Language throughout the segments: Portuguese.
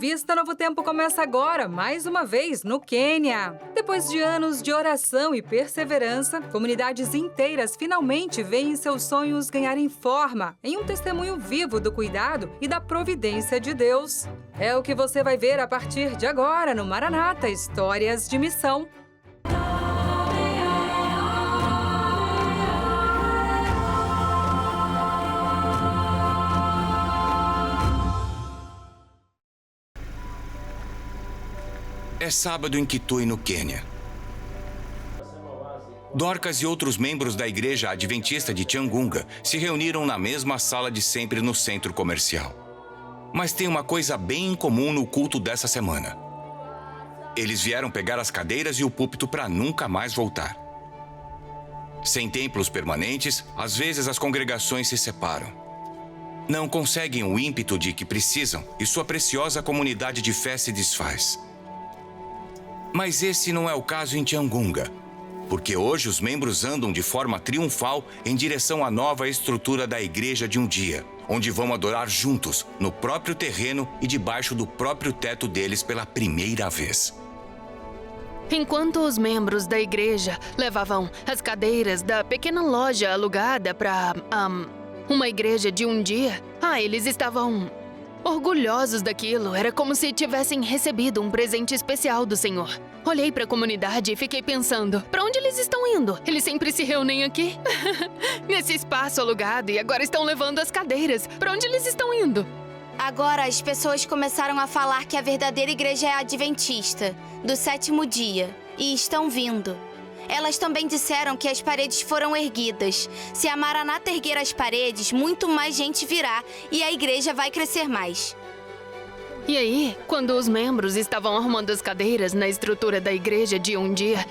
Revista Novo Tempo começa agora, mais uma vez, no Quênia. Depois de anos de oração e perseverança, comunidades inteiras finalmente veem seus sonhos ganharem forma em um testemunho vivo do cuidado e da providência de Deus. É o que você vai ver a partir de agora no Maranata Histórias de Missão. É sábado em Kitui, no Quênia. Dorcas e outros membros da igreja adventista de Tiangunga se reuniram na mesma sala de sempre no centro comercial. Mas tem uma coisa bem incomum no culto dessa semana. Eles vieram pegar as cadeiras e o púlpito para nunca mais voltar. Sem templos permanentes, às vezes as congregações se separam. Não conseguem o ímpeto de que precisam e sua preciosa comunidade de fé se desfaz. Mas esse não é o caso em Tiangunga, porque hoje os membros andam de forma triunfal em direção à nova estrutura da igreja de um dia, onde vão adorar juntos, no próprio terreno e debaixo do próprio teto deles pela primeira vez. Enquanto os membros da igreja levavam as cadeiras da pequena loja alugada para uma igreja de um dia, eles estavam orgulhosos daquilo. Era como se tivessem recebido um presente especial do Senhor. Olhei para a comunidade e fiquei pensando, para onde eles estão indo? Eles sempre se reúnem aqui, nesse espaço alugado, e agora estão levando as cadeiras. Para onde eles estão indo? Agora as pessoas começaram a falar que a verdadeira igreja é a adventista, do sétimo dia, e estão vindo. Elas também disseram que as paredes foram erguidas. Se a Maranata erguer as paredes, muito mais gente virá e a igreja vai crescer mais. E aí, quando os membros estavam arrumando as cadeiras na estrutura da igreja de um dia,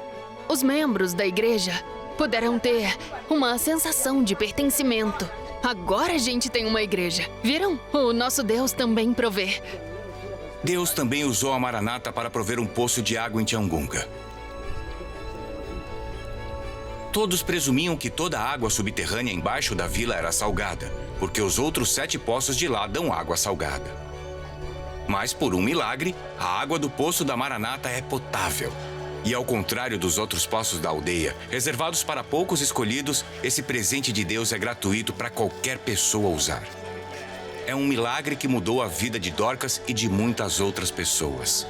os membros da igreja puderam ter uma sensação de pertencimento. Agora a gente tem uma igreja. Viram? O nosso Deus também provê. Deus também usou a Maranata para prover um poço de água em Tiangunga. Todos presumiam que toda a água subterrânea embaixo da vila era salgada, porque os outros 7 poços de lá dão água salgada. Mas, por um milagre, a água do poço da Maranata é potável. E ao contrário dos outros poços da aldeia, reservados para poucos escolhidos, esse presente de Deus é gratuito para qualquer pessoa usar. É um milagre que mudou a vida de Dorcas e de muitas outras pessoas.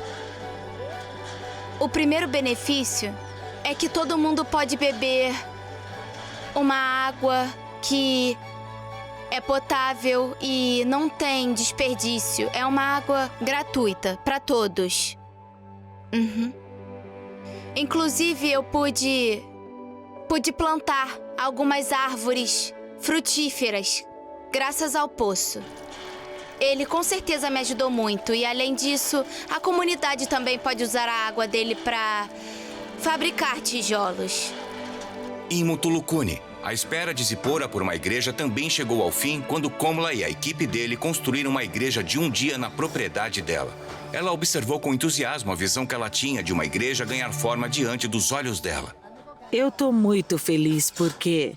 O primeiro benefício é que todo mundo pode beber uma água que é potável e não tem desperdício. É uma água gratuita para todos. Inclusive, eu pude plantar algumas árvores frutíferas graças ao poço. Ele com certeza me ajudou muito. E, além disso, a comunidade também pode usar a água dele para fabricar tijolos. Em Mutulukuni, a espera de Zipora por uma igreja também chegou ao fim quando Komla e a equipe dele construíram uma igreja de um dia na propriedade dela. Ela observou com entusiasmo a visão que ela tinha de uma igreja ganhar forma diante dos olhos dela. Eu estou muito feliz porque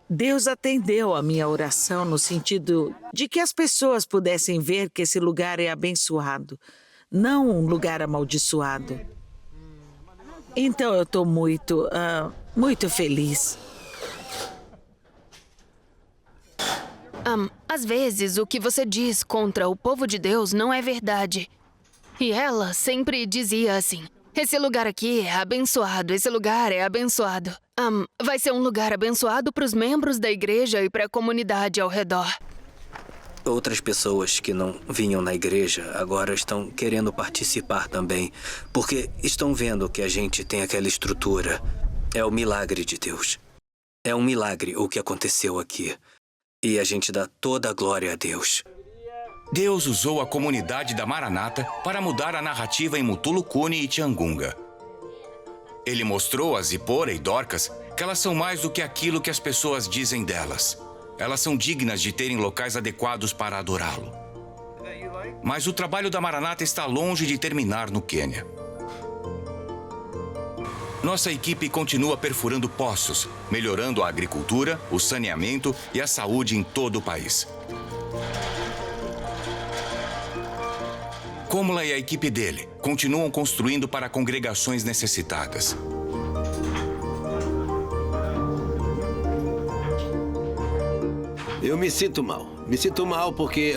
Deus atendeu a minha oração no sentido de que as pessoas pudessem ver que esse lugar é abençoado, não um lugar amaldiçoado. Então eu estou muito feliz. Às vezes, o que você diz contra o povo de Deus não é verdade. E ela sempre dizia assim, esse lugar aqui é abençoado, esse lugar é abençoado. Vai ser um lugar abençoado para os membros da igreja e para a comunidade ao redor. Outras pessoas que não vinham na igreja agora estão querendo participar também, porque estão vendo que a gente tem aquela estrutura. É o milagre de Deus. É um milagre o que aconteceu aqui. E a gente dá toda a glória a Deus. Deus usou a comunidade da Maranata para mudar a narrativa em Mutulukuni e Tiangunga. Ele mostrou a Zipora e Dorcas que elas são mais do que aquilo que as pessoas dizem delas. Elas são dignas de terem locais adequados para adorá-lo. Mas o trabalho da Maranata está longe de terminar no Quênia. Nossa equipe continua perfurando poços, melhorando a agricultura, o saneamento e a saúde em todo o país. Komla e a equipe dele continuam construindo para congregações necessitadas. Eu me sinto mal. Me sinto mal porque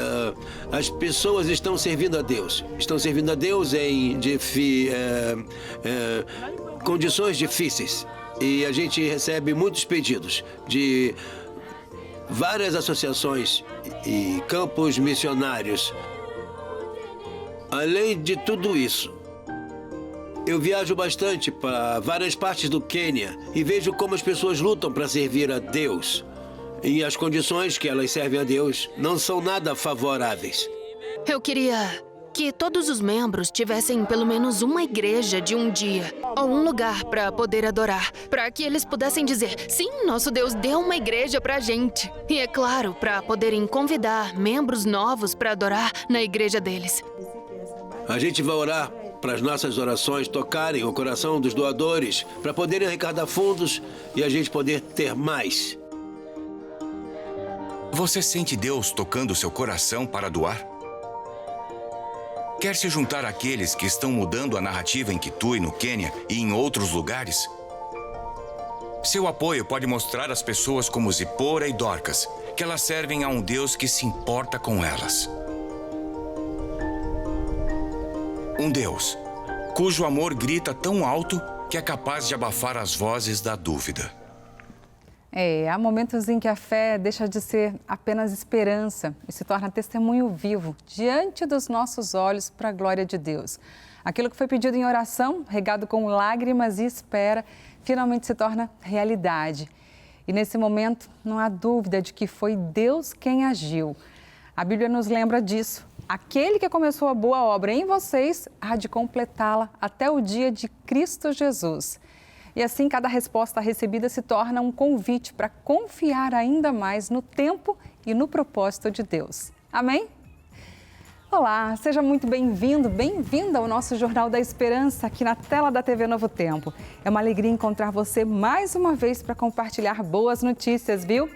as pessoas estão servindo a Deus. Estão servindo a Deus em condições difíceis. E a gente recebe muitos pedidos de várias associações e campos missionários. Além de tudo isso, eu viajo bastante para várias partes do Quênia e vejo como as pessoas lutam para servir a Deus. E as condições que elas servem a Deus não são nada favoráveis. Eu queria que todos os membros tivessem pelo menos uma igreja de um dia, ou um lugar para poder adorar, para que eles pudessem dizer, sim, nosso Deus deu uma igreja pra gente. E é claro, para poderem convidar membros novos para adorar na igreja deles. A gente vai orar para as nossas orações tocarem o coração dos doadores, para poderem arrecadar fundos e a gente poder ter mais. Você sente Deus tocando seu coração para doar? Quer se juntar àqueles que estão mudando a narrativa em Kitui, no Quênia e em outros lugares? Seu apoio pode mostrar às pessoas como Zipora e Dorcas que elas servem a um Deus que se importa com elas. Um Deus cujo amor grita tão alto que é capaz de abafar as vozes da dúvida. Há momentos em que a fé deixa de ser apenas esperança e se torna testemunho vivo diante dos nossos olhos para a glória de Deus. Aquilo que foi pedido em oração, regado com lágrimas e espera, finalmente se torna realidade. E nesse momento, não há dúvida de que foi Deus quem agiu. A Bíblia nos lembra disso. Aquele que começou a boa obra em vocês há de completá-la até o dia de Cristo Jesus. E assim, cada resposta recebida se torna um convite para confiar ainda mais no tempo e no propósito de Deus. Amém? Olá, seja muito bem-vindo, bem-vinda ao nosso Jornal da Esperança aqui na tela da TV Novo Tempo. É uma alegria encontrar você mais uma vez para compartilhar boas notícias, viu?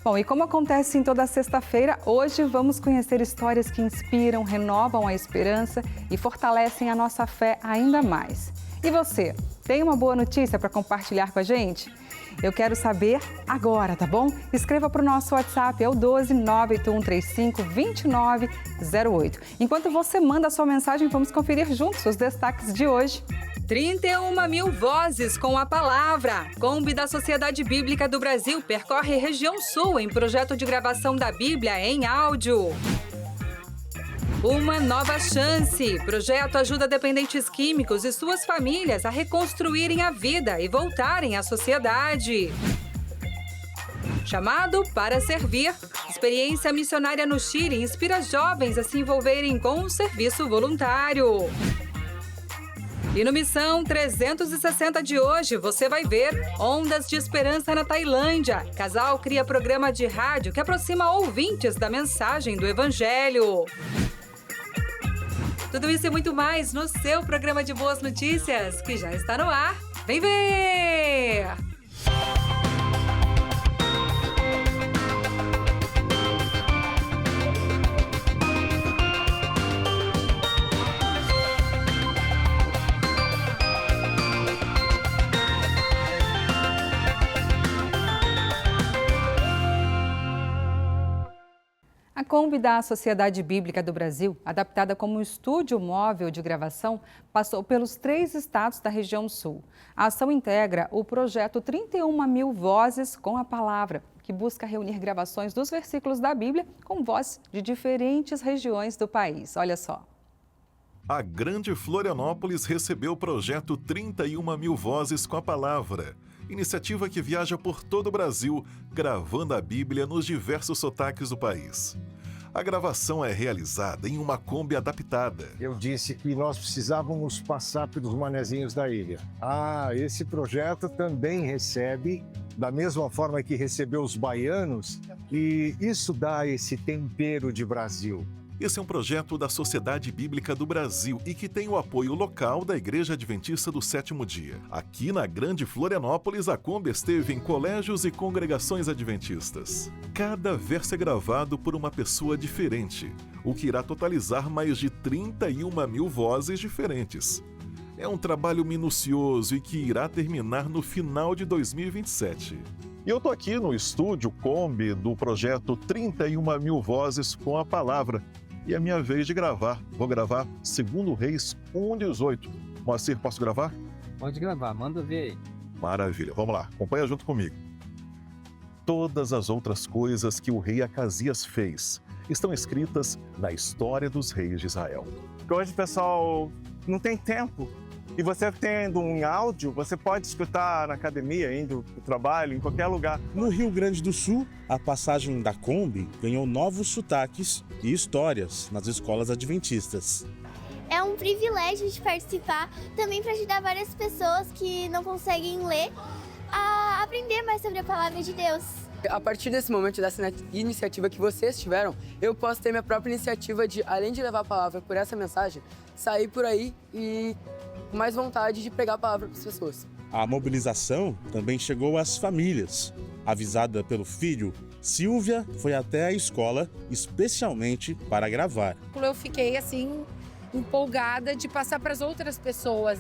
Bom, e como acontece em toda sexta-feira, hoje vamos conhecer histórias que inspiram, renovam a esperança e fortalecem a nossa fé ainda mais. E você, tem uma boa notícia para compartilhar com a gente? Eu quero saber agora, tá bom? Escreva para o nosso WhatsApp, é o 12 98135 2908. Enquanto você manda a sua mensagem, vamos conferir juntos os destaques de hoje. 31 mil vozes com a palavra. Kombi da Sociedade Bíblica do Brasil percorre região sul em projeto de gravação da Bíblia em áudio. Uma nova chance. Projeto ajuda dependentes químicos e suas famílias a reconstruírem a vida e voltarem à sociedade. Chamado para servir. Experiência missionária no Chile inspira jovens a se envolverem com o serviço voluntário. E no Missão 360 de hoje, você vai ver Ondas de Esperança na Tailândia. Casal cria programa de rádio que aproxima ouvintes da mensagem do Evangelho. Tudo isso e muito mais no seu programa de boas notícias, que já está no ar. Vem ver! A Kombi da Sociedade Bíblica do Brasil, adaptada como estúdio móvel de gravação, passou pelos 3 estados da região sul. A ação integra o projeto 31 mil vozes com a palavra, que busca reunir gravações dos versículos da Bíblia com vozes de diferentes regiões do país. Olha só. A Grande Florianópolis recebeu o projeto 31 mil vozes com a palavra. Iniciativa que viaja por todo o Brasil, gravando a Bíblia nos diversos sotaques do país. A gravação é realizada em uma Kombi adaptada. Eu disse que nós precisávamos passar pelos manezinhos da ilha. Esse projeto também recebe, da mesma forma que recebeu os baianos, e isso dá esse tempero de Brasil. Esse é um projeto da Sociedade Bíblica do Brasil e que tem o apoio local da Igreja Adventista do Sétimo Dia. Aqui na Grande Florianópolis, a Kombi esteve em colégios e congregações adventistas. Cada verso é gravado por uma pessoa diferente, o que irá totalizar mais de 31 mil vozes diferentes. É um trabalho minucioso e que irá terminar no final de 2027. E eu tô aqui no estúdio Kombi do projeto 31 mil vozes com a palavra. E é minha vez de gravar. Vou gravar 2 Reis 1:18. Moacir, posso gravar? Pode gravar, manda ver aí. Maravilha, vamos lá, acompanha junto comigo. Todas as outras coisas que o rei Acasias fez estão escritas na história dos reis de Israel. Hoje, pessoal, não tem tempo. E você tendo um áudio, você pode escutar na academia, indo para o trabalho, em qualquer lugar. No Rio Grande do Sul, a passagem da Kombi ganhou novos sotaques e histórias nas escolas adventistas. É um privilégio de participar, também para ajudar várias pessoas que não conseguem ler a aprender mais sobre a palavra de Deus. A partir desse momento, dessa iniciativa que vocês tiveram, eu posso ter minha própria iniciativa de, além de levar a palavra por essa mensagem, sair por aí e com mais vontade de pregar a palavra para as pessoas. A mobilização também chegou às famílias. Avisada pelo filho, Silvia foi até a escola especialmente para gravar. Eu fiquei assim empolgada de passar para as outras pessoas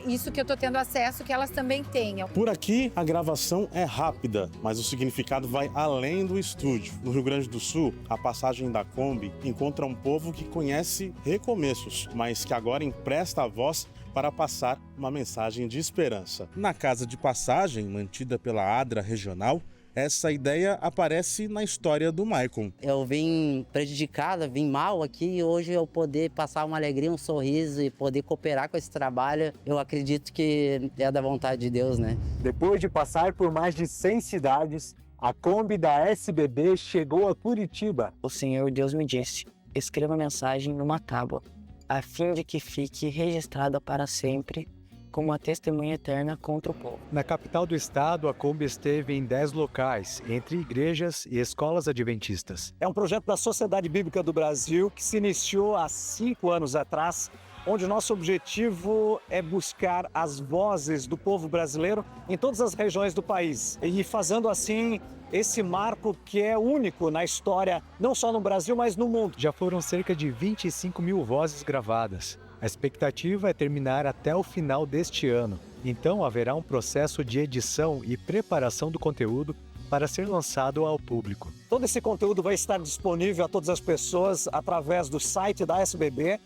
isso que eu estou tendo acesso, que elas também tenham. Por aqui, a gravação é rápida, mas o significado vai além do estúdio. No Rio Grande do Sul, a passagem da Kombi encontra um povo que conhece recomeços, mas que agora empresta a voz para passar uma mensagem de esperança. Na casa de passagem, mantida pela ADRA Regional, essa ideia aparece na história do Maicon. Eu vim prejudicada, vim mal aqui e hoje eu poder passar uma alegria, um sorriso e poder cooperar com esse trabalho, eu acredito que é da vontade de Deus, né? Depois de passar por mais de 100 cidades, a Kombi da SBB chegou a Curitiba. O Senhor Deus me disse, escreva a mensagem numa tábua, a fim de que fique registrada para sempre como uma testemunha eterna contra o povo. Na capital do estado, a Kombi esteve em 10 locais, entre igrejas e escolas adventistas. É um projeto da Sociedade Bíblica do Brasil que se iniciou há 5 anos atrás, onde nosso objetivo é buscar as vozes do povo brasileiro em todas as regiões do país. E fazendo assim esse marco que é único na história, não só no Brasil, mas no mundo. Já foram cerca de 25 mil vozes gravadas. A expectativa é terminar até o final deste ano. Então haverá um processo de edição e preparação do conteúdo para ser lançado ao público. Todo esse conteúdo vai estar disponível a todas as pessoas através do site da SBB,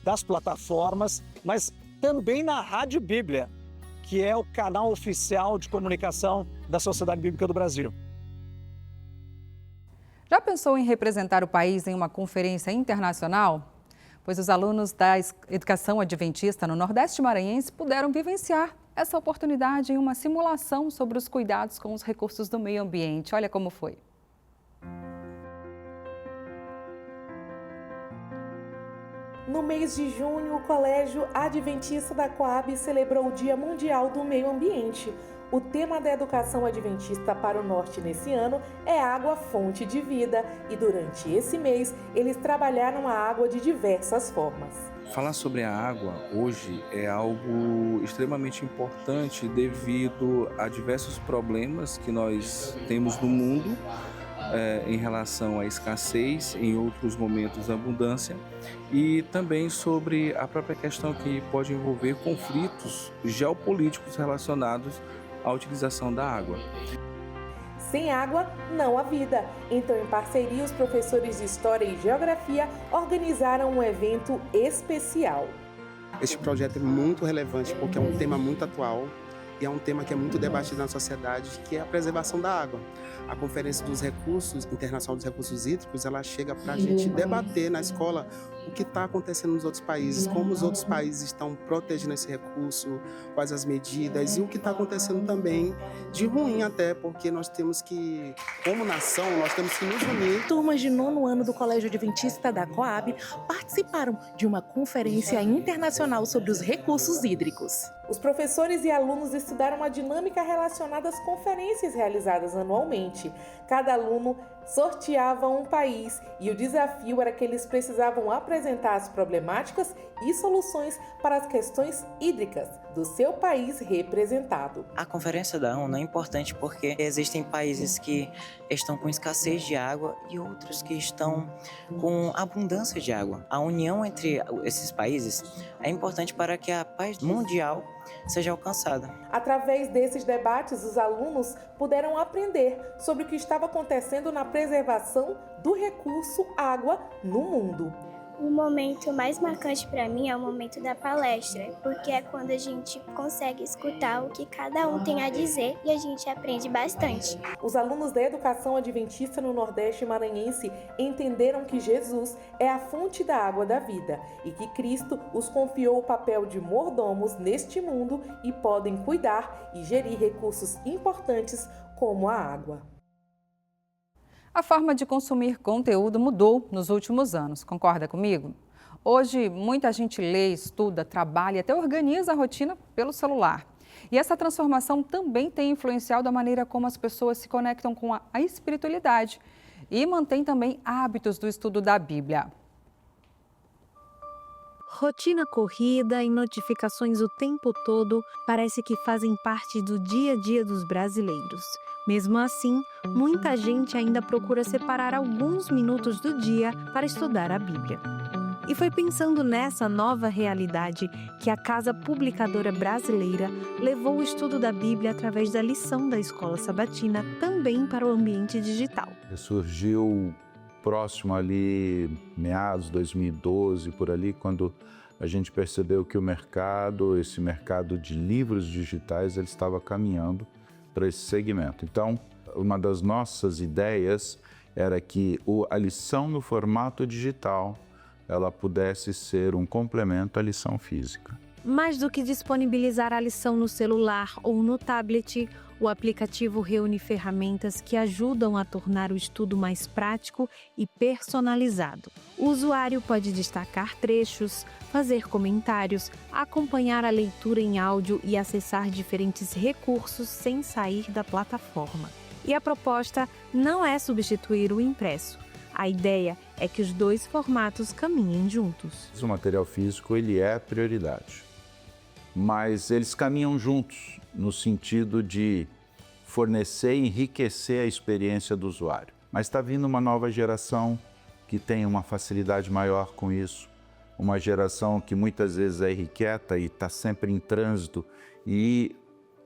das plataformas, mas também na Rádio Bíblia, que é o canal oficial de comunicação da Sociedade Bíblica do Brasil. Já pensou em representar o país em uma conferência internacional? Pois os alunos da Educação Adventista no Nordeste Maranhense puderam vivenciar essa oportunidade em uma simulação sobre os cuidados com os recursos do meio ambiente. Olha como foi. No mês de junho, o Colégio Adventista da Coab celebrou o Dia Mundial do Meio Ambiente. O tema da educação adventista para o Norte nesse ano é água, fonte de vida, e durante esse mês eles trabalharam a água de diversas formas. Falar sobre a água hoje é algo extremamente importante devido a diversos problemas que nós temos no mundo em relação à escassez, em outros momentos abundância, e também sobre a própria questão que pode envolver conflitos geopolíticos relacionados à utilização da água. Sem água, não há vida. Então, em parceria, os professores de História e Geografia organizaram um evento especial. Este projeto é muito relevante porque é um tema muito atual e é um tema que é muito debatido na sociedade, que é a preservação da água. A Conferência dos Recursos, Internacional dos Recursos Hídricos, ela chega para a gente debater na escola o que está acontecendo nos outros países, como os outros países estão protegendo esse recurso, quais as medidas e o que está acontecendo também de ruim até, porque nós temos que, como nação, nós temos que nos unir. Turmas de 9º ano do Colégio Adventista da Coab participaram de uma conferência internacional sobre os recursos hídricos. Os professores e alunos estudaram a dinâmica relacionada às conferências realizadas anualmente. Cada aluno sorteava um país e o desafio era que eles precisavam apresentar as problemáticas e soluções para as questões hídricas do seu país representado. A Conferência da ONU é importante porque existem países que estão com escassez de água e outros que estão com abundância de água. A união entre esses países é importante para que a paz mundial seja alcançada. Através desses debates, os alunos puderam aprender sobre o que estava acontecendo na preservação do recurso água no mundo. O momento mais marcante para mim é o momento da palestra, porque é quando a gente consegue escutar o que cada um tem a dizer e a gente aprende bastante. Os alunos da educação adventista no Nordeste maranhense entenderam que Jesus é a fonte da água da vida e que Cristo os confiou o papel de mordomos neste mundo e podem cuidar e gerir recursos importantes como a água. A forma de consumir conteúdo mudou nos últimos anos, concorda comigo? Hoje, muita gente lê, estuda, trabalha e até organiza a rotina pelo celular. E essa transformação também tem influenciado a maneira como as pessoas se conectam com a espiritualidade e mantém também hábitos do estudo da Bíblia. Rotina corrida e notificações o tempo todo parece que fazem parte do dia a dia dos brasileiros. Mesmo assim, muita gente ainda procura separar alguns minutos do dia para estudar a Bíblia. E foi pensando nessa nova realidade que a Casa Publicadora Brasileira levou o estudo da Bíblia através da lição da Escola Sabatina também para o ambiente digital. Surgiu próximo ali, meados de 2012, por ali, quando a gente percebeu que esse mercado de livros digitais, ele estava caminhando para esse segmento. Então, uma das nossas ideias era que a lição no formato digital, ela pudesse ser um complemento à lição física. Mais do que disponibilizar a lição no celular ou no tablet, o aplicativo reúne ferramentas que ajudam a tornar o estudo mais prático e personalizado. O usuário pode destacar trechos, fazer comentários, acompanhar a leitura em áudio e acessar diferentes recursos sem sair da plataforma. E a proposta não é substituir o impresso. A ideia é que os dois formatos caminhem juntos. O material físico, ele é prioridade, mas eles caminham juntos no sentido de fornecer e enriquecer a experiência do usuário. Mas está vindo uma nova geração que tem uma facilidade maior com isso, uma geração que muitas vezes é irrequieta e está sempre em trânsito, e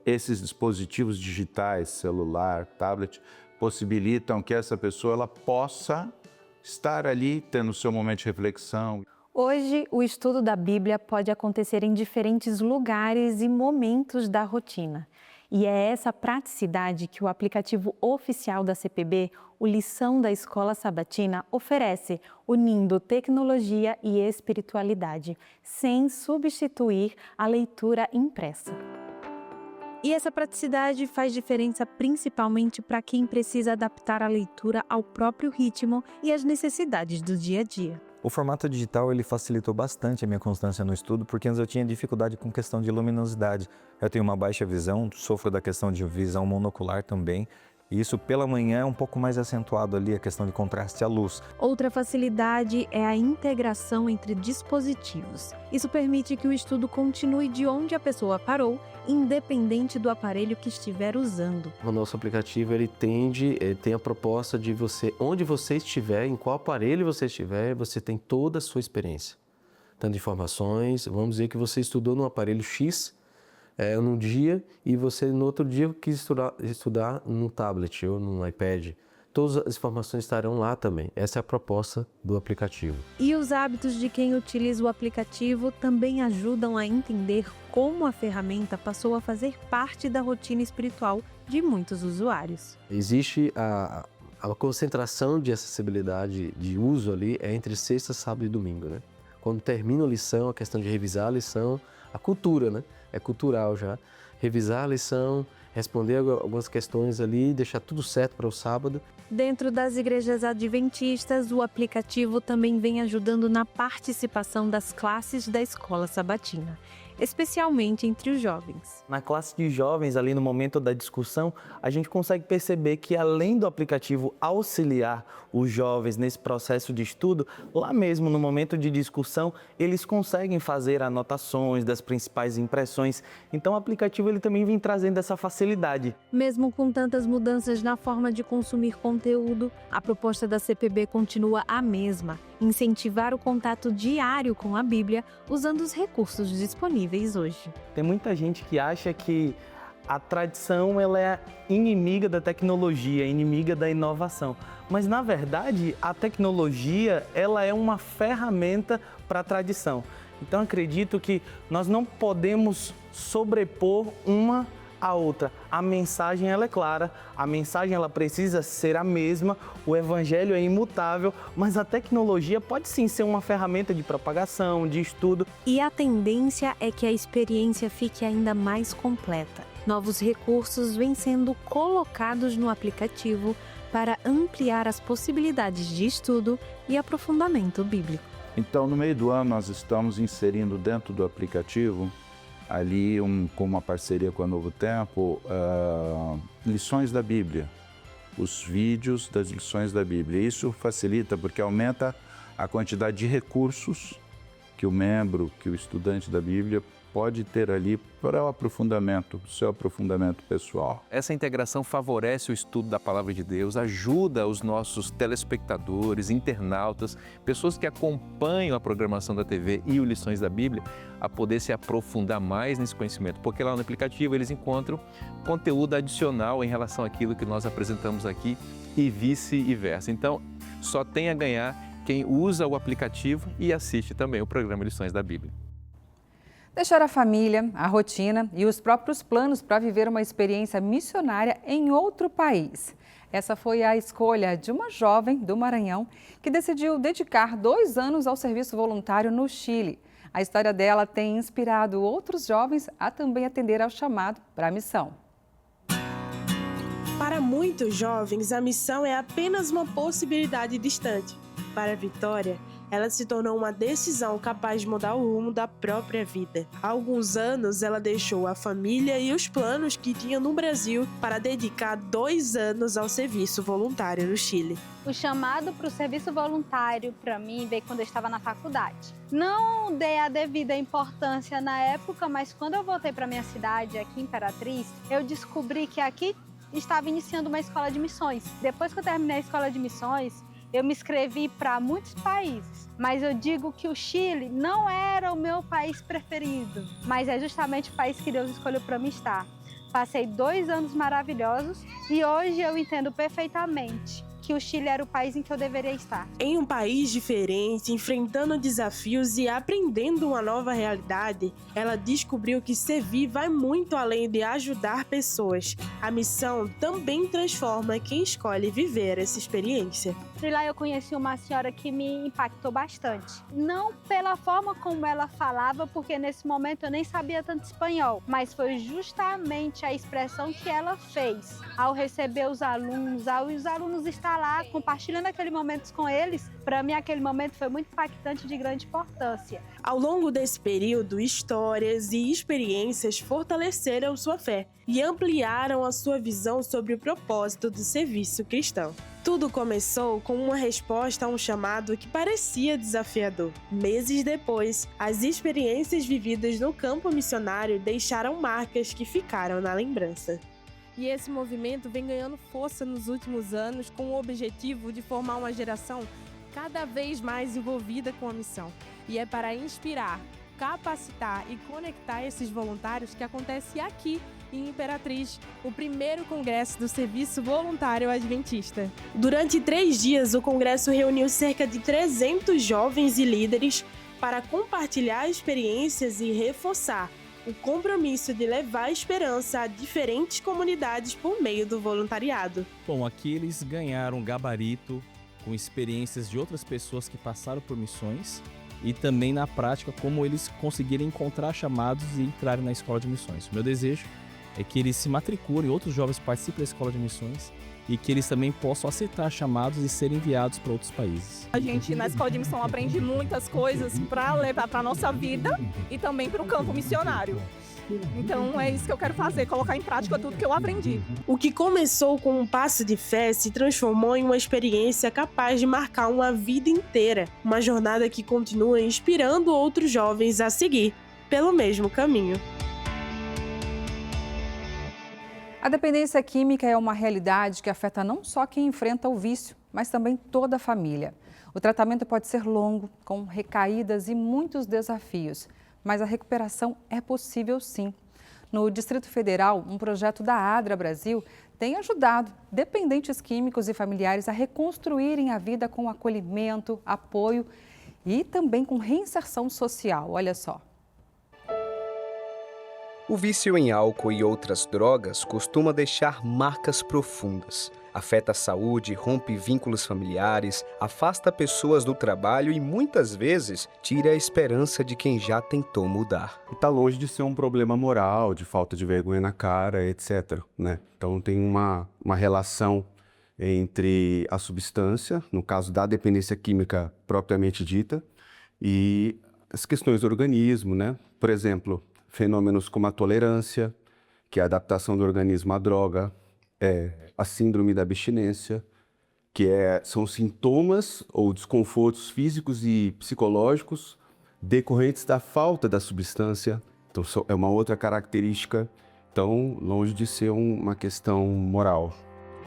esses dispositivos digitais, celular, tablet, possibilitam que essa pessoa ela possa estar ali tendo o seu momento de reflexão. Hoje, o estudo da Bíblia pode acontecer em diferentes lugares e momentos da rotina. E é essa praticidade que o aplicativo oficial da CPB, o Lição da Escola Sabatina, oferece, unindo tecnologia e espiritualidade, sem substituir a leitura impressa. E essa praticidade faz diferença principalmente para quem precisa adaptar a leitura ao próprio ritmo e às necessidades do dia a dia. O formato digital ele facilitou bastante a minha constância no estudo, porque antes eu tinha dificuldade com questão de luminosidade. Eu tenho uma baixa visão, sofro da questão de visão monocular também. E isso pela manhã é um pouco mais acentuado ali, a questão de contraste à luz. Outra facilidade é a integração entre dispositivos. Isso permite que o estudo continue de onde a pessoa parou, independente do aparelho que estiver usando. O nosso aplicativo ele tem a proposta de você, onde você estiver, em qual aparelho você estiver, você tem toda a sua experiência. Tanto informações, vamos dizer que você estudou no aparelho X, num dia, e você no outro dia quis estudar no tablet ou no iPad. Todas as informações estarão lá também. Essa é a proposta do aplicativo. E os hábitos de quem utiliza o aplicativo também ajudam a entender como a ferramenta passou a fazer parte da rotina espiritual de muitos usuários. Existe a concentração de acessibilidade de uso ali entre sexta, sábado e domingo, né? Quando termina a lição, a questão de revisar a lição, a cultura, né? É cultural já. Revisar a lição, responder algumas questões ali, deixar tudo certo para o sábado. Dentro das igrejas adventistas, o aplicativo também vem ajudando na participação das classes da Escola Sabatina. especialmente entre os jovens. Na classe de jovens, ali no momento da discussão, a gente consegue perceber que além do aplicativo auxiliar os jovens nesse processo de estudo, lá mesmo no momento de discussão, eles conseguem fazer anotações das principais impressões. Então o aplicativo ele também vem trazendo essa facilidade. Mesmo com tantas mudanças na forma de consumir conteúdo, a proposta da CPB continua a mesma: incentivar o contato diário com a Bíblia usando os recursos disponíveis hoje. Tem muita gente que acha que a tradição ela é inimiga da tecnologia, inimiga da inovação. Mas, na verdade, a tecnologia ela é uma ferramenta para a tradição. Então, acredito que nós não podemos sobrepor uma à outra. A mensagem ela é clara, a mensagem ela precisa ser a mesma, o evangelho é imutável, mas a tecnologia pode sim ser uma ferramenta de propagação, de estudo. E a tendência é que a experiência fique ainda mais completa. Novos recursos vêm sendo colocados no aplicativo para ampliar as possibilidades de estudo e aprofundamento bíblico. Então, no meio do ano, nós estamos inserindo dentro do aplicativo, ali com uma parceria com a Novo Tempo, lições da Bíblia, os vídeos das lições da Bíblia. Isso facilita porque aumenta a quantidade de recursos que o membro, que o estudante da Bíblia pode ter ali para o aprofundamento, o seu aprofundamento pessoal. Essa integração favorece o estudo da Palavra de Deus, ajuda os nossos telespectadores, internautas, pessoas que acompanham a programação da TV e o Lições da Bíblia a poder se aprofundar mais nesse conhecimento, porque lá no aplicativo eles encontram conteúdo adicional em relação àquilo que nós apresentamos aqui e vice-versa. Então, só tem a ganhar quem usa o aplicativo e assiste também o programa Lições da Bíblia. Deixar a família, a rotina e os próprios planos para viver uma experiência missionária em outro país. Essa foi a escolha de uma jovem do Maranhão que decidiu dedicar 2 anos ao serviço voluntário no Chile. A história dela tem inspirado outros jovens a também atender ao chamado para a missão. Para muitos jovens, a missão é apenas uma possibilidade distante. Para a Vitória, ela se tornou uma decisão capaz de mudar o rumo da própria vida. Há alguns anos, ela deixou a família e os planos que tinha no Brasil para dedicar 2 anos ao serviço voluntário no Chile. O chamado para o serviço voluntário, para mim, veio quando eu estava na faculdade. Não dei a devida importância na época, mas quando eu voltei para minha cidade, aqui em Imperatriz, eu descobri que aqui estava iniciando uma escola de missões. Depois que eu terminei a escola de missões, eu me inscrevi para muitos países, mas eu digo que o Chile não era o meu país preferido, mas é justamente o país que Deus escolheu para mim estar. Passei 2 anos maravilhosos e hoje eu entendo perfeitamente que o Chile era o país em que eu deveria estar. Em um país diferente, enfrentando desafios e aprendendo uma nova realidade, ela descobriu que servir vai muito além de ajudar pessoas. A missão também transforma quem escolhe viver essa experiência. E lá eu conheci uma senhora que me impactou bastante. Não pela forma como ela falava, porque nesse momento eu nem sabia tanto espanhol, mas foi justamente a expressão que ela fez ao receber os alunos, ao os alunos estar lá compartilhando aquele momento com eles. Para mim, aquele momento foi muito impactante e de grande importância. Ao longo desse período, histórias e experiências fortaleceram sua fé e ampliaram a sua visão sobre o propósito do serviço cristão. Tudo começou com uma resposta a um chamado que parecia desafiador. Meses depois, as experiências vividas no campo missionário deixaram marcas que ficaram na lembrança. E esse movimento vem ganhando força nos últimos anos com o objetivo de formar uma geração cada vez mais envolvida com a missão. E é para inspirar, capacitar e conectar esses voluntários que acontece aqui em Imperatriz, o primeiro congresso do Serviço Voluntário Adventista. Durante 3 dias, o congresso reuniu cerca de 300 jovens e líderes para compartilhar experiências e reforçar o compromisso de levar esperança a diferentes comunidades por meio do voluntariado. Bom, aqui eles ganharam gabarito com experiências de outras pessoas que passaram por missões e também na prática como eles conseguirem encontrar chamados e entrarem na escola de missões. O meu desejo é que eles se matriculem, outros jovens participem da escola de missões e que eles também possam aceitar chamados e serem enviados para outros países. A gente na escola de missão aprende muitas coisas para levar para a nossa vida e também para o campo missionário. Então é isso que eu quero fazer, colocar em prática tudo que eu aprendi. O que começou com um passo de fé se transformou em uma experiência capaz de marcar uma vida inteira. Uma jornada que continua inspirando outros jovens a seguir pelo mesmo caminho. A dependência química é uma realidade que afeta não só quem enfrenta o vício, mas também toda a família. O tratamento pode ser longo, com recaídas e muitos desafios, mas a recuperação é possível sim. No Distrito Federal, um projeto da ADRA Brasil tem ajudado dependentes químicos e familiares a reconstruírem a vida com acolhimento, apoio e também com reinserção social. Olha só. O vício em álcool e outras drogas costuma deixar marcas profundas. Afeta a saúde, rompe vínculos familiares, afasta pessoas do trabalho e muitas vezes tira a esperança de quem já tentou mudar. Está longe de ser um problema moral, de falta de vergonha na cara, etc. né? Então tem uma relação entre a substância, no caso da dependência química propriamente dita, e as questões do organismo, né? Por exemplo, fenômenos como a tolerância, que é a adaptação do organismo à droga, a síndrome da abstinência, que são sintomas ou desconfortos físicos e psicológicos decorrentes da falta da substância. Então, é uma outra característica, tão longe de ser uma questão moral.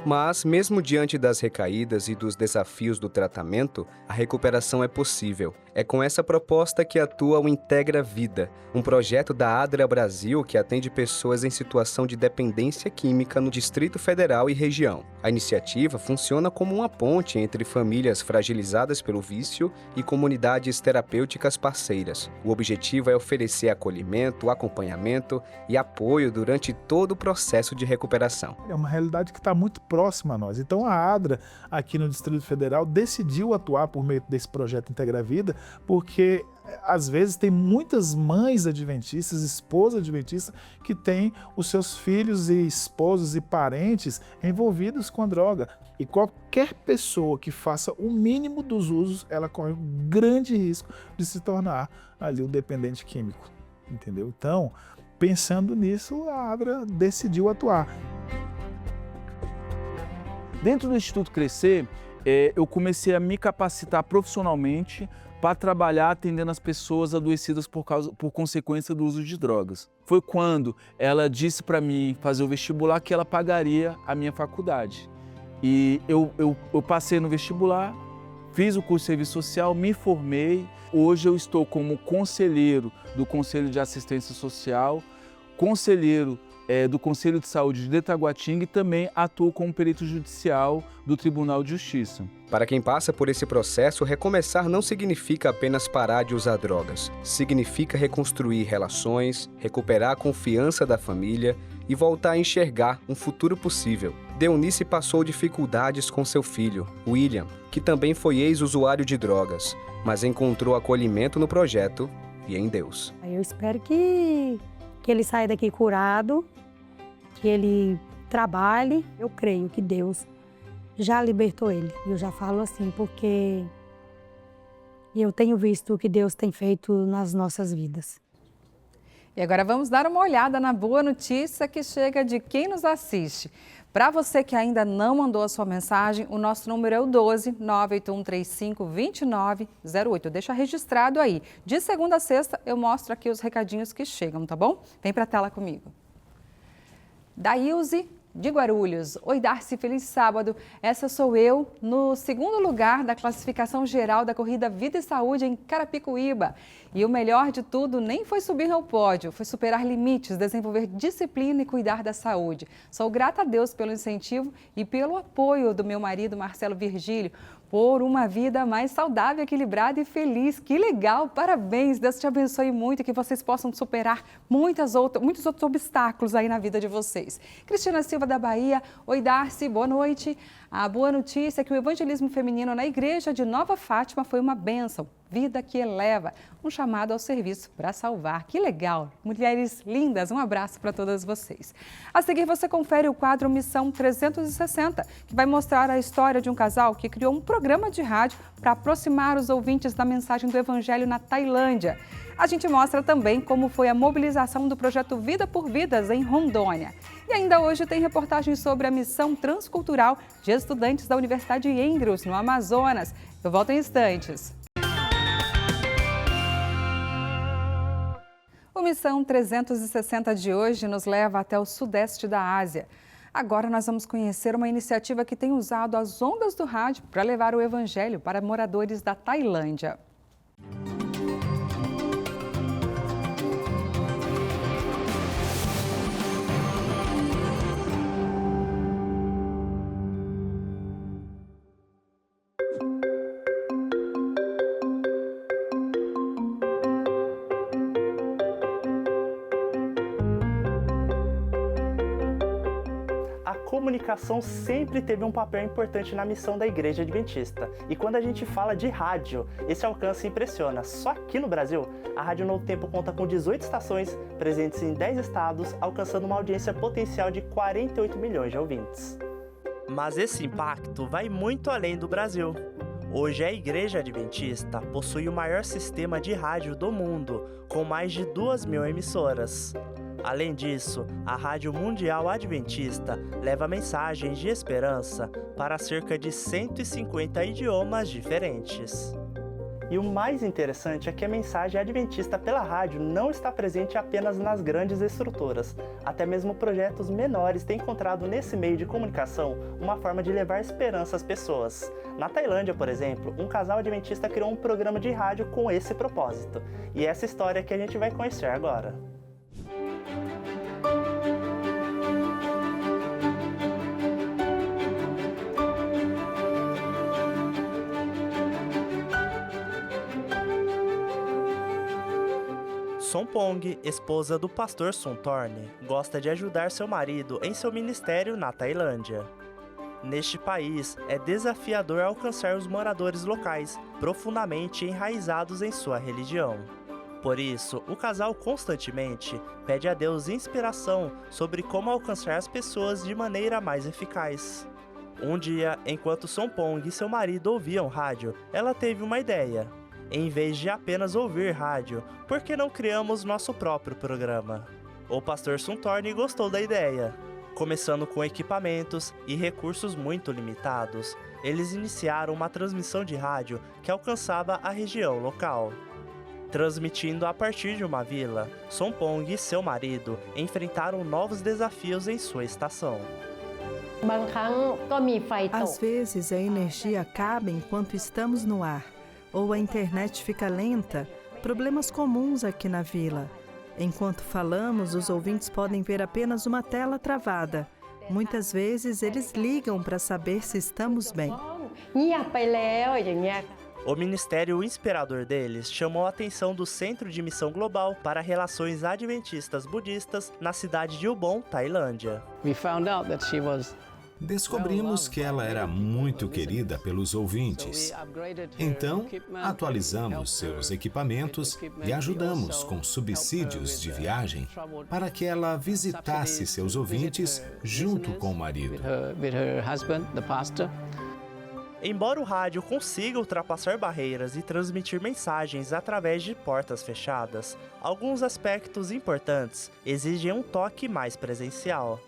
Mas, mesmo diante das recaídas e dos desafios do tratamento, a recuperação é possível. É com essa proposta que atua o Integra Vida, um projeto da ADRA Brasil que atende pessoas em situação de dependência química no Distrito Federal e região. A iniciativa funciona como uma ponte entre famílias fragilizadas pelo vício e comunidades terapêuticas parceiras. O objetivo é oferecer acolhimento, acompanhamento e apoio durante todo o processo de recuperação. É uma realidade que está muito próxima a nós. Então a ADRA, aqui no Distrito Federal, decidiu atuar por meio desse projeto Integra Vida, porque às vezes tem muitas mães adventistas, esposas adventistas, que têm os seus filhos e esposos e parentes envolvidos com a droga. E qualquer pessoa que faça o mínimo dos usos, ela corre um grande risco de se tornar ali um dependente químico, entendeu? Então, pensando nisso, a ADRA decidiu atuar. Dentro do Instituto Crescer, eu comecei a me capacitar profissionalmente para trabalhar atendendo as pessoas adoecidas por consequência do uso de drogas. Foi quando ela disse para mim fazer o vestibular que ela pagaria a minha faculdade. E eu passei no vestibular, fiz o curso de serviço social, me formei. Hoje eu estou como conselheiro do Conselho de Assistência Social, conselheiro do Conselho de Saúde de Taguatinga e também atuo como perito judicial do Tribunal de Justiça. Para quem passa por esse processo, recomeçar não significa apenas parar de usar drogas. Significa reconstruir relações, recuperar a confiança da família e voltar a enxergar um futuro possível. Deunice passou dificuldades com seu filho, William, que também foi ex-usuário de drogas, mas encontrou acolhimento no projeto e em Deus. Eu espero que ele saia daqui curado, que ele trabalhe. Eu creio que Deus já libertou ele. Eu já falo assim, porque eu tenho visto o que Deus tem feito nas nossas vidas. E agora vamos dar uma olhada na boa notícia que chega de quem nos assiste. Para você que ainda não mandou a sua mensagem, o nosso número é o 12 98135 2908. Deixa registrado aí. De segunda a sexta eu mostro aqui os recadinhos que chegam, tá bom? Vem para a tela comigo. Daílze de Guarulhos. Oi, Darcy, feliz sábado. Essa sou eu no segundo lugar da classificação geral da corrida Vida e Saúde em Carapicuíba. E o melhor de tudo nem foi subir ao pódio, foi superar limites, desenvolver disciplina e cuidar da saúde. Sou grata a Deus pelo incentivo e pelo apoio do meu marido, Marcelo Virgílio, por uma vida mais saudável, equilibrada e feliz. Que legal! Parabéns! Deus te abençoe muito e que vocês possam superar muitos outros obstáculos aí na vida de vocês. Cristina Silva da Bahia. Oi, Darcy, boa noite. A boa notícia é que o evangelismo feminino na igreja de Nova Fátima foi uma bênção. Vida que Eleva, um chamado ao serviço para salvar. Que legal! Mulheres lindas, um abraço para todas vocês. A seguir você confere o quadro Missão 360, que vai mostrar a história de um casal que criou um programa de rádio para aproximar os ouvintes da mensagem do Evangelho na Tailândia. A gente mostra também como foi a mobilização do projeto Vida por Vidas em Rondônia. E ainda hoje tem reportagem sobre a missão transcultural de estudantes da Universidade Andrews, no Amazonas. Eu volto em instantes. O Missão 360 de hoje nos leva até o sudeste da Ásia. Agora nós vamos conhecer uma iniciativa que tem usado as ondas do rádio para levar o Evangelho para moradores da Tailândia. A comunicação sempre teve um papel importante na missão da Igreja Adventista. E quando a gente fala de rádio, esse alcance impressiona. Só aqui no Brasil, a Rádio Novo Tempo conta com 18 estações, presentes em 10 estados, alcançando uma audiência potencial de 48 milhões de ouvintes. Mas esse impacto vai muito além do Brasil. Hoje, a Igreja Adventista possui o maior sistema de rádio do mundo, com mais de 2.000 emissoras. Além disso, a Rádio Mundial Adventista leva mensagens de esperança para cerca de 150 idiomas diferentes. E o mais interessante é que a mensagem adventista pela rádio não está presente apenas nas grandes estruturas. Até mesmo projetos menores têm encontrado nesse meio de comunicação uma forma de levar esperança às pessoas. Na Tailândia, por exemplo, um casal adventista criou um programa de rádio com esse propósito. E essa história que a gente vai conhecer agora. Sompong, esposa do pastor Suntorne, gosta de ajudar seu marido em seu ministério na Tailândia. Neste país, é desafiador alcançar os moradores locais, profundamente enraizados em sua religião. Por isso, o casal constantemente pede a Deus inspiração sobre como alcançar as pessoas de maneira mais eficaz. Um dia, enquanto Sompong e seu marido ouviam rádio, ela teve uma ideia. Em vez de apenas ouvir rádio, por que não criamos nosso próprio programa? O pastor Suntorne gostou da ideia. Começando com equipamentos e recursos muito limitados, eles iniciaram uma transmissão de rádio que alcançava a região local. Transmitindo a partir de uma vila, Sompong e seu marido enfrentaram novos desafios em sua estação. Às vezes a energia acaba enquanto estamos no ar, ou a internet fica lenta, problemas comuns aqui na vila. Enquanto falamos, os ouvintes podem ver apenas uma tela travada. Muitas vezes eles ligam para saber se estamos bem. O ministério inspirador deles chamou a atenção do Centro de Missão Global para Relações Adventistas Budistas na cidade de Ubon, Tailândia. Descobrimos que ela era muito querida pelos ouvintes. Então, atualizamos seus equipamentos e ajudamos com subsídios de viagem para que ela visitasse seus ouvintes junto com o marido. Embora o rádio consiga ultrapassar barreiras e transmitir mensagens através de portas fechadas, alguns aspectos importantes exigem um toque mais presencial.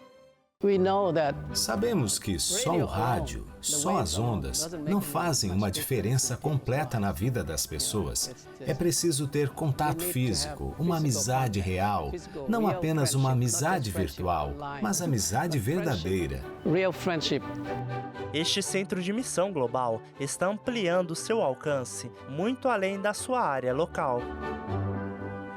Sabemos que só o rádio, só as ondas, não fazem uma diferença completa na vida das pessoas. É preciso ter contato físico, uma amizade real, não apenas uma amizade virtual, mas amizade verdadeira. Este centro de missão global está ampliando seu alcance muito além da sua área local.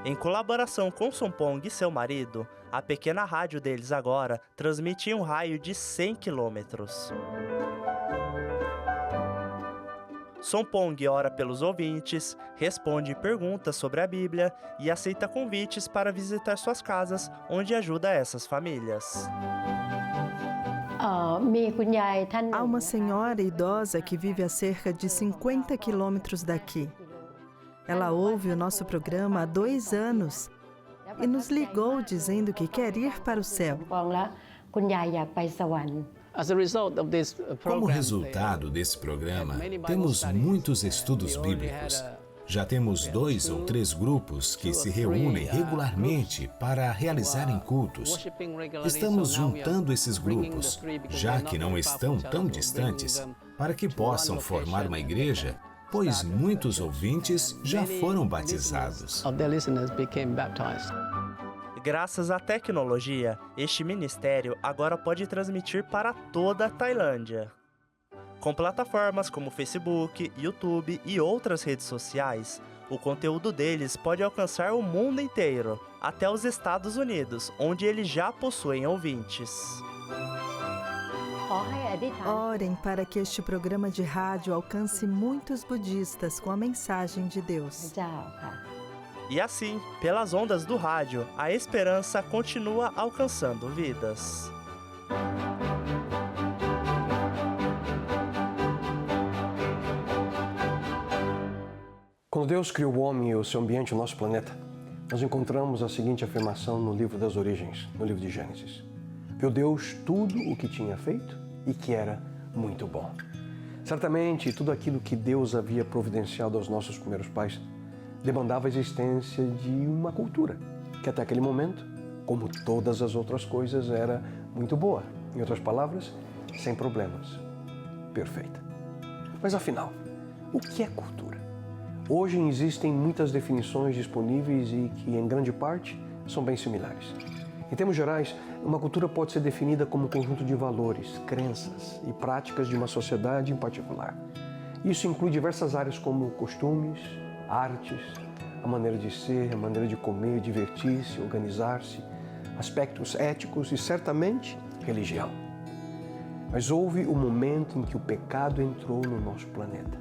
Em colaboração com Sompong e seu marido, a pequena rádio deles agora transmite em um raio de 100 quilômetros. Sompong ora pelos ouvintes, responde perguntas sobre a Bíblia e aceita convites para visitar suas casas, onde ajuda essas famílias. Há uma senhora idosa que vive a cerca de 50 quilômetros daqui. Ela ouve o nosso programa há 2 anos e nos ligou dizendo que quer ir para o céu. Como resultado desse programa, temos muitos estudos bíblicos. Já temos 2 ou 3 grupos que se reúnem regularmente para realizarem cultos. Estamos juntando esses grupos, já que não estão tão distantes, para que possam formar uma igreja, pois muitos ouvintes já foram batizados. Graças à tecnologia, este ministério agora pode transmitir para toda a Tailândia. Com plataformas como Facebook, YouTube e outras redes sociais, o conteúdo deles pode alcançar o mundo inteiro, até os Estados Unidos, onde eles já possuem ouvintes. Orem para que este programa de rádio alcance muitos budistas com a mensagem de Deus. E assim, pelas ondas do rádio, a esperança continua alcançando vidas. Quando Deus criou o homem e o seu ambiente, o nosso planeta, nós encontramos a seguinte afirmação no livro das Origens, no livro de Gênesis. Viu Deus tudo o que tinha feito e que era muito bom. Certamente, tudo aquilo que Deus havia providenciado aos nossos primeiros pais demandava a existência de uma cultura, que até aquele momento, como todas as outras coisas, era muito boa. Em outras palavras, sem problemas. Perfeita. Mas afinal, o que é cultura? Hoje existem muitas definições disponíveis e que, em grande parte, são bem similares. Em termos gerais, uma cultura pode ser definida como um conjunto de valores, crenças e práticas de uma sociedade em particular. Isso inclui diversas áreas como costumes, artes, a maneira de ser, a maneira de comer, divertir-se, organizar-se, aspectos éticos e, certamente, religião. Mas houve um momento em que o pecado entrou no nosso planeta.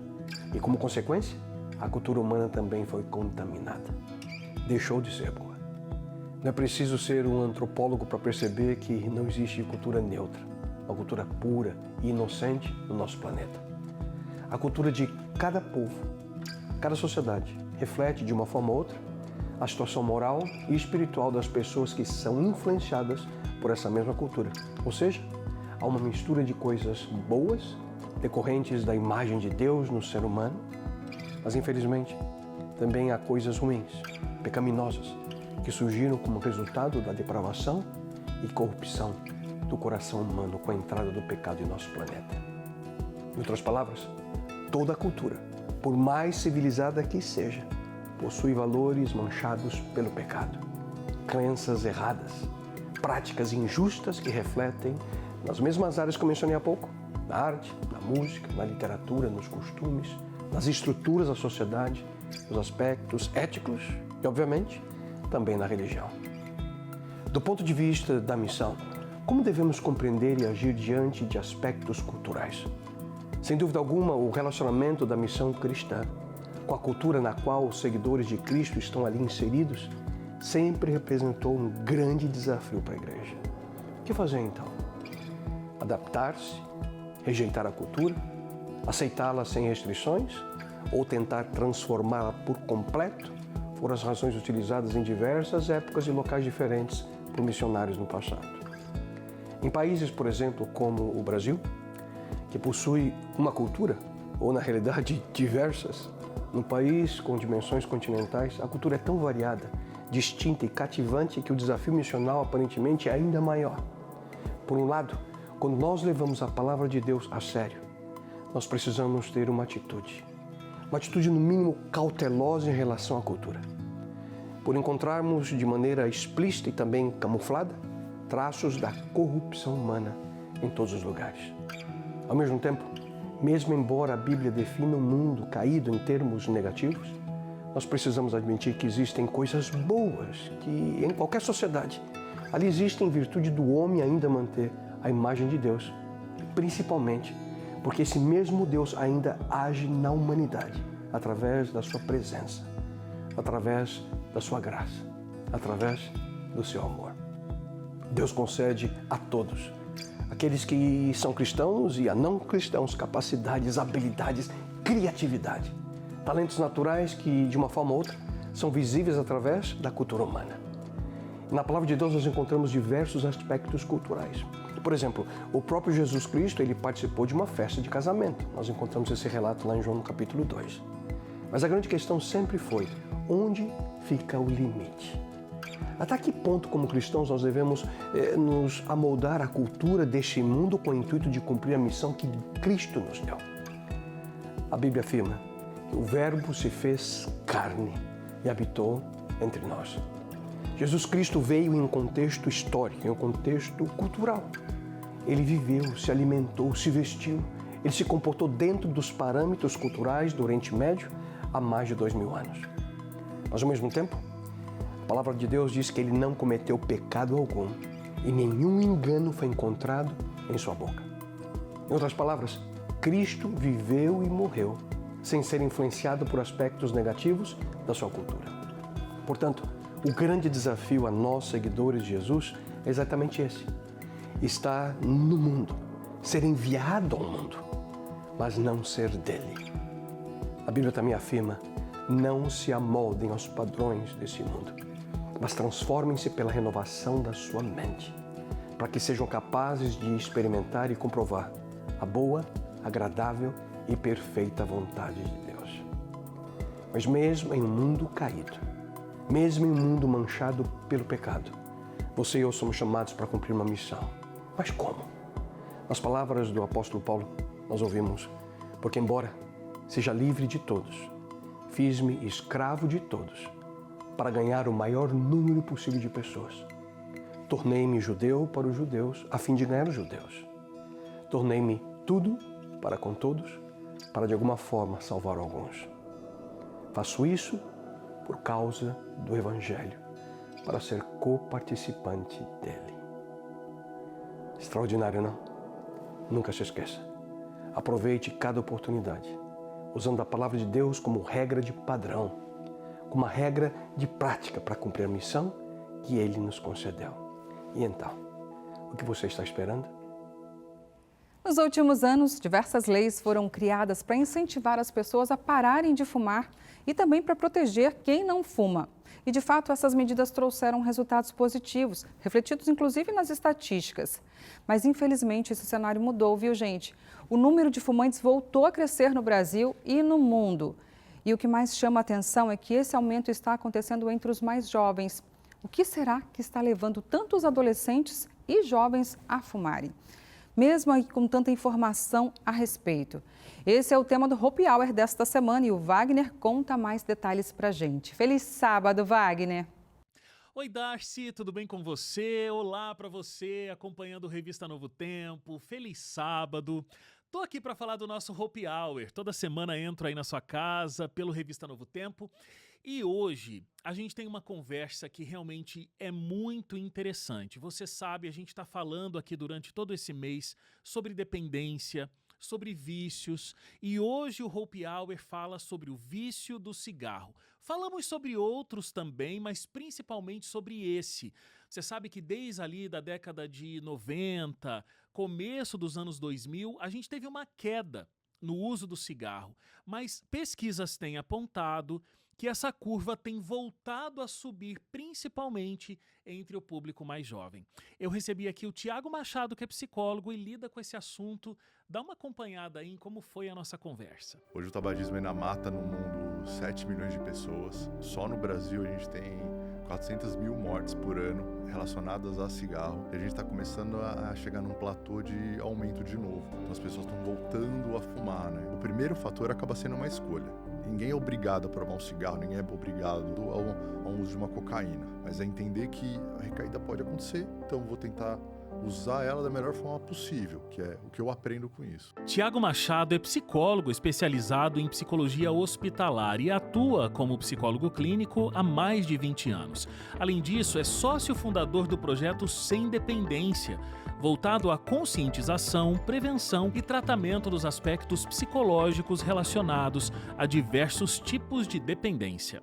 E, como consequência, a cultura humana também foi contaminada. Deixou de ser boa. Não é preciso ser um antropólogo para perceber que não existe cultura neutra, uma cultura pura e inocente no nosso planeta. A cultura de cada povo, cada sociedade, reflete de uma forma ou outra a situação moral e espiritual das pessoas que são influenciadas por essa mesma cultura. Ou seja, há uma mistura de coisas boas, decorrentes da imagem de Deus no ser humano, mas infelizmente também há coisas ruins, pecaminosas, que surgiram como resultado da depravação e corrupção do coração humano com a entrada do pecado em nosso planeta. Em outras palavras, toda cultura, por mais civilizada que seja, possui valores manchados pelo pecado, crenças erradas, práticas injustas que refletem nas mesmas áreas que eu mencionei há pouco, na arte, na música, na literatura, nos costumes, nas estruturas da sociedade, nos aspectos éticos e, obviamente, também na religião. Do ponto de vista da missão, como devemos compreender e agir diante de aspectos culturais? Sem dúvida alguma, o relacionamento da missão cristã com a cultura na qual os seguidores de Cristo estão ali inseridos sempre representou um grande desafio para a igreja. O que fazer então? Adaptar-se? Rejeitar a cultura? Aceitá-la sem restrições? Ou tentar transformá-la por completo? Foram as razões utilizadas em diversas épocas e locais diferentes por missionários no passado. Em países, por exemplo, como o Brasil, que possui uma cultura, ou na realidade diversas, num país com dimensões continentais, a cultura é tão variada, distinta e cativante que o desafio missional aparentemente é ainda maior. Por um lado, quando nós levamos a palavra de Deus a sério, nós precisamos ter uma atitude no mínimo cautelosa em relação à cultura. Por encontrarmos de maneira explícita e também camuflada traços da corrupção humana em todos os lugares. Ao mesmo tempo, mesmo embora a Bíblia defina o mundo caído em termos negativos, nós precisamos admitir que existem coisas boas que, em qualquer sociedade, ali existem em virtude do homem ainda manter a imagem de Deus, principalmente porque esse mesmo Deus ainda age na humanidade através da sua presença, através da sua graça, através do seu amor. Deus concede a todos, aqueles que são cristãos e a não cristãos, capacidades, habilidades, criatividade, Talentos naturais que, de uma forma ou outra, são visíveis através da cultura humana. Na palavra de Deus nós encontramos diversos aspectos culturais. Por exemplo, o próprio Jesus Cristo, ele participou de uma festa de casamento. Nós encontramos esse relato lá em João no capítulo 2. Mas a grande questão sempre foi, onde fica o limite? Até que ponto, como cristãos, nós devemos nos amoldar à cultura deste mundo com o intuito de cumprir a missão que Cristo nos deu? A Bíblia afirma que o Verbo se fez carne e habitou entre nós. Jesus Cristo veio em um contexto histórico, em um contexto cultural. Ele viveu, se alimentou, se vestiu. Ele se comportou dentro dos parâmetros culturais do Oriente Médio há mais de 2000 anos. Mas, ao mesmo tempo, a palavra de Deus diz que ele não cometeu pecado algum e nenhum engano foi encontrado em sua boca. Em outras palavras, Cristo viveu e morreu sem ser influenciado por aspectos negativos da sua cultura. Portanto, o grande desafio a nós, seguidores de Jesus, é exatamente esse. Estar no mundo, ser enviado ao mundo, mas não ser dele. A Bíblia também afirma, não se amoldem aos padrões desse mundo, mas transformem-se pela renovação da sua mente, para que sejam capazes de experimentar e comprovar a boa, agradável e perfeita vontade de Deus. Mas mesmo em um mundo caído, mesmo em um mundo manchado pelo pecado, você e eu somos chamados para cumprir uma missão. Mas como? Nas palavras do apóstolo Paulo, nós ouvimos, porque embora seja livre de todos, fiz-me escravo de todos, para ganhar o maior número possível de pessoas. Tornei-me judeu para os judeus, a fim de ganhar os judeus. Tornei-me tudo para com todos, para de alguma forma salvar alguns. Faço isso por causa do Evangelho, para ser co-participante dele. Extraordinário, não? Nunca se esqueça. Aproveite cada oportunidade, usando a palavra de Deus como regra de padrão, como uma regra de prática para cumprir a missão que ele nos concedeu. E então, o que você está esperando? Nos últimos anos, diversas leis foram criadas para incentivar as pessoas a pararem de fumar e também para proteger quem não fuma. E, de fato, essas medidas trouxeram resultados positivos, refletidos inclusive nas estatísticas. Mas, infelizmente, esse cenário mudou, viu, gente? O número de fumantes voltou a crescer no Brasil e no mundo. E o que mais chama a atenção é que esse aumento está acontecendo entre os mais jovens. O que será que está levando tantos adolescentes e jovens a fumarem? Mesmo aí com tanta informação a respeito. Esse é o tema do Hope Hour desta semana e o Wagner conta mais detalhes pra gente. Feliz sábado, Wagner! Oi, Darcy, tudo bem com você? Olá para você, acompanhando Revista Novo Tempo. Feliz sábado! Tô aqui para falar do nosso Hope Hour. Toda semana entro aí na sua casa pelo Revista Novo Tempo. E hoje a gente tem uma conversa que realmente é muito interessante. Você sabe, a gente está falando aqui durante todo esse mês sobre dependência, sobre vícios, e hoje o Hope Hour fala sobre o vício do cigarro. Falamos sobre outros também, mas principalmente sobre esse. Você sabe que desde ali da década de 90, começo dos anos 2000, a gente teve uma queda no uso do cigarro, mas pesquisas têm apontado que essa curva tem voltado a subir, principalmente entre o público mais jovem. Eu recebi aqui o Tiago Machado, que é psicólogo e lida com esse assunto. Dá uma acompanhada aí em como foi a nossa conversa. Hoje o tabagismo ainda mata no mundo 7 milhões de pessoas. Só no Brasil a gente tem 400 mil mortes por ano relacionadas a cigarro. E a gente está começando a chegar num platô de aumento de novo. Então as pessoas estão voltando a fumar, né? O primeiro fator acaba sendo uma escolha. Ninguém é obrigado a provar um cigarro, ninguém é obrigado ao uso de uma cocaína. Mas é entender que a recaída pode acontecer, então eu vou tentar usar ela da melhor forma possível, que é o que eu aprendo com isso. Tiago Machado é psicólogo especializado em psicologia hospitalar e atua como psicólogo clínico há mais de 20 anos. Além disso, é sócio fundador do projeto Sem Dependência, voltado à conscientização, prevenção e tratamento dos aspectos psicológicos relacionados a diversos tipos de dependência.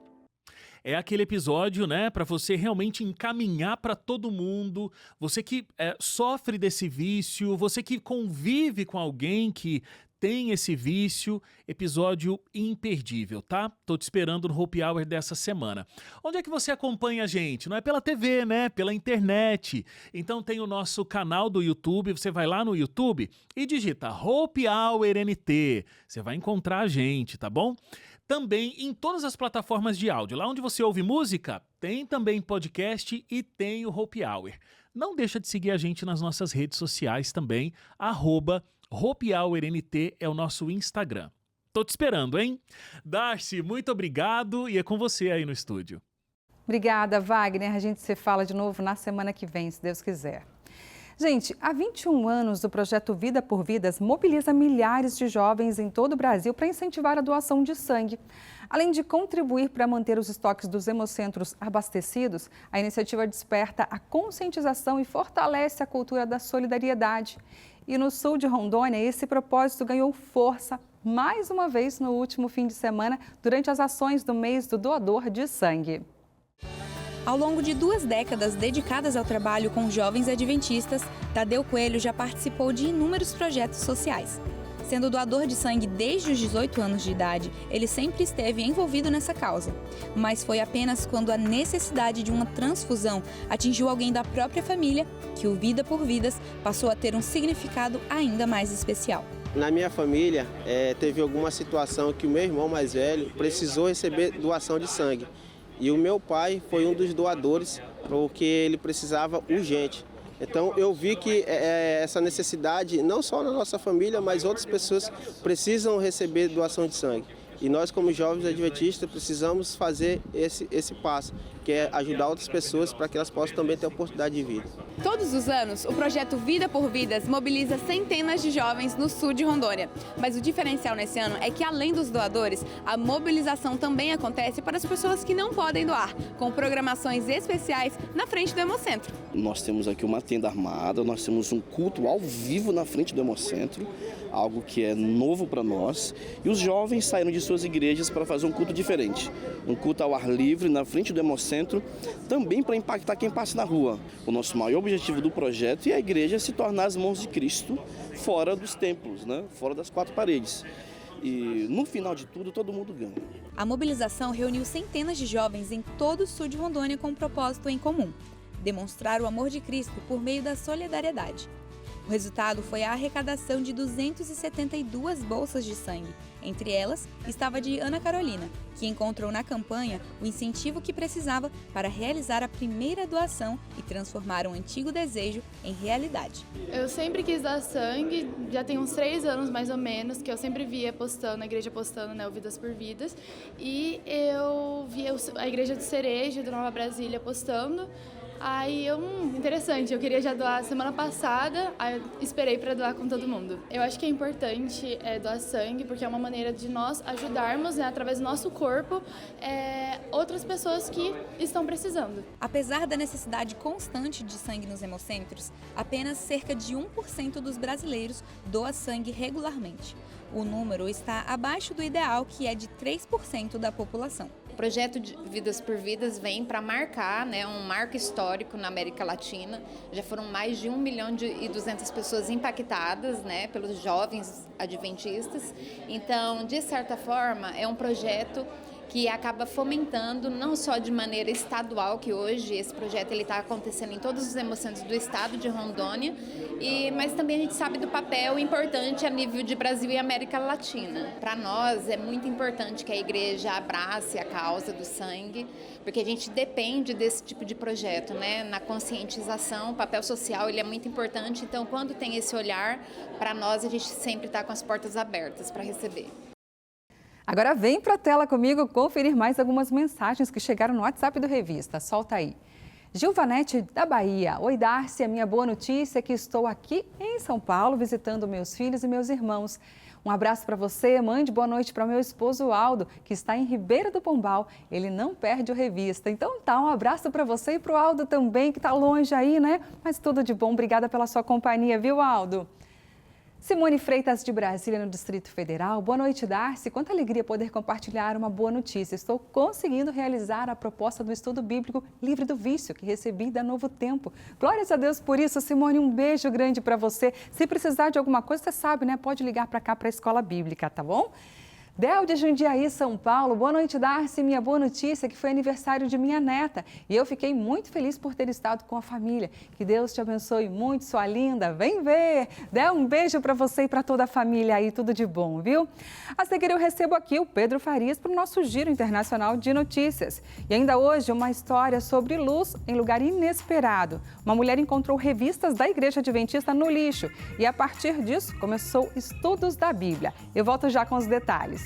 É aquele episódio, né, para você realmente encaminhar para todo mundo, você que sofre desse vício, você que convive com alguém que tem esse vício, episódio imperdível, tá? Tô te esperando no Happy Hour dessa semana. Onde é que você acompanha a gente? Não é pela TV, né? Pela internet. Então tem o nosso canal do YouTube, você vai lá no YouTube e digita Happy Hour NT. Você vai encontrar a gente, tá bom? Também em todas as plataformas de áudio. Lá onde você ouve música, tem também podcast e tem o Happy Hour. Não deixa de seguir a gente nas nossas redes sociais também, @HappyHourNT é o nosso Instagram. Tô te esperando, hein? Darcy, muito obrigado e é com você aí no estúdio. Obrigada, Wagner. A gente se fala de novo na semana que vem, se Deus quiser. Gente, há 21 anos o projeto Vida por Vidas mobiliza milhares de jovens em todo o Brasil para incentivar a doação de sangue. Além de contribuir para manter os estoques dos hemocentros abastecidos, a iniciativa desperta a conscientização e fortalece a cultura da solidariedade. E no sul de Rondônia, esse propósito ganhou força mais uma vez no último fim de semana, durante as ações do mês do doador de sangue. Ao longo de 2 décadas dedicadas ao trabalho com jovens adventistas, Tadeu Coelho já participou de inúmeros projetos sociais. Sendo doador de sangue desde os 18 anos de idade, ele sempre esteve envolvido nessa causa. Mas foi apenas quando a necessidade de uma transfusão atingiu alguém da própria família que o Vida por Vidas passou a ter um significado ainda mais especial. Na minha família, teve alguma situação que o meu irmão mais velho precisou receber doação de sangue. E o meu pai foi um dos doadores, porque ele precisava urgente. Então eu vi que essa necessidade, não só na nossa família, mas outras pessoas precisam receber doação de sangue. E nós, como jovens adventistas, precisamos fazer esse passo, que é ajudar outras pessoas para que elas possam também ter oportunidade de vida. Todos os anos, o projeto Vida por Vidas mobiliza centenas de jovens no sul de Rondônia. Mas o diferencial nesse ano é que, além dos doadores, a mobilização também acontece para as pessoas que não podem doar, com programações especiais na frente do Hemocentro. Nós temos aqui uma tenda armada, nós temos um culto ao vivo na frente do Hemocentro, algo que é novo para nós. E os jovens saíram de suas igrejas para fazer um culto diferente. Um culto ao ar livre, na frente do Hemocentro, também para impactar quem passa na rua. O nosso maior objetivo do projeto é a igreja se tornar as mãos de Cristo fora dos templos, né? Fora das 4 paredes. E no final de tudo, todo mundo ganha. A mobilização reuniu centenas de jovens em todo o sul de Rondônia com um propósito em comum: demonstrar o amor de Cristo por meio da solidariedade. O resultado foi a arrecadação de 272 bolsas de sangue. Entre elas, estava a de Ana Carolina, que encontrou na campanha o incentivo que precisava para realizar a primeira doação e transformar um antigo desejo em realidade. Eu sempre quis doar sangue, já tem uns 3 anos mais ou menos, que eu sempre via postando, a igreja postando, né, o Vidas por Vidas. E eu via a igreja do Cerejo, do Nova Brasília, postando. Aí interessante, eu queria já doar semana passada, aí eu esperei para doar com todo mundo. Eu acho que é importante doar sangue, porque é uma maneira de nós ajudarmos, né, através do nosso corpo, outras pessoas que estão precisando. Apesar da necessidade constante de sangue nos hemocentros, apenas cerca de 1% dos brasileiros doa sangue regularmente. O número está abaixo do ideal, que é de 3% da população. O projeto de Vidas por Vidas vem para marcar, né, um marco histórico na América Latina. Já foram mais de 1.200.000 pessoas impactadas, né, pelos jovens adventistas. Então, de certa forma, é um projeto que acaba fomentando, não só de maneira estadual, que hoje esse projeto está acontecendo em todos os hemocentros do estado de Rondônia, mas também a gente sabe do papel importante a nível de Brasil e América Latina. Para nós é muito importante que a igreja abrace a causa do sangue, porque a gente depende desse tipo de projeto, né? Na conscientização, o papel social ele é muito importante, então quando tem esse olhar, para nós a gente sempre está com as portas abertas para receber. Agora vem para a tela comigo conferir mais algumas mensagens que chegaram no WhatsApp do Revista. Solta aí. Gilvanete da Bahia. Oi, Darcy, a minha boa notícia é que estou aqui em São Paulo visitando meus filhos e meus irmãos. Um abraço para você, mande boa noite para o meu esposo Aldo, que está em Ribeira do Pombal. Ele não perde o Revista. Então tá, um abraço para você e para o Aldo também, que está longe aí, né? Mas tudo de bom, obrigada pela sua companhia, viu, Aldo? Simone Freitas de Brasília, no Distrito Federal. Boa noite, Darcy. Quanta alegria poder compartilhar uma boa notícia. Estou conseguindo realizar a proposta do estudo bíblico Livre do Vício, que recebi da Novo Tempo. Glórias a Deus por isso. Simone, um beijo grande para você. Se precisar de alguma coisa, você sabe, né? Pode ligar para cá, para a Escola Bíblica, tá bom? Del de Jundiaí, São Paulo. Boa noite, Darcy. Minha boa notícia é que foi aniversário de minha neta e eu fiquei muito feliz por ter estado com a família. Que Deus te abençoe muito, sua linda. Vem ver. Del, um beijo para você e para toda a família aí. Tudo de bom, viu? A seguir eu recebo aqui o Pedro Farias para o nosso Giro Internacional de Notícias. E ainda hoje uma história sobre luz em lugar inesperado. Uma mulher encontrou revistas da Igreja Adventista no lixo e a partir disso começou estudos da Bíblia. Eu volto já com os detalhes.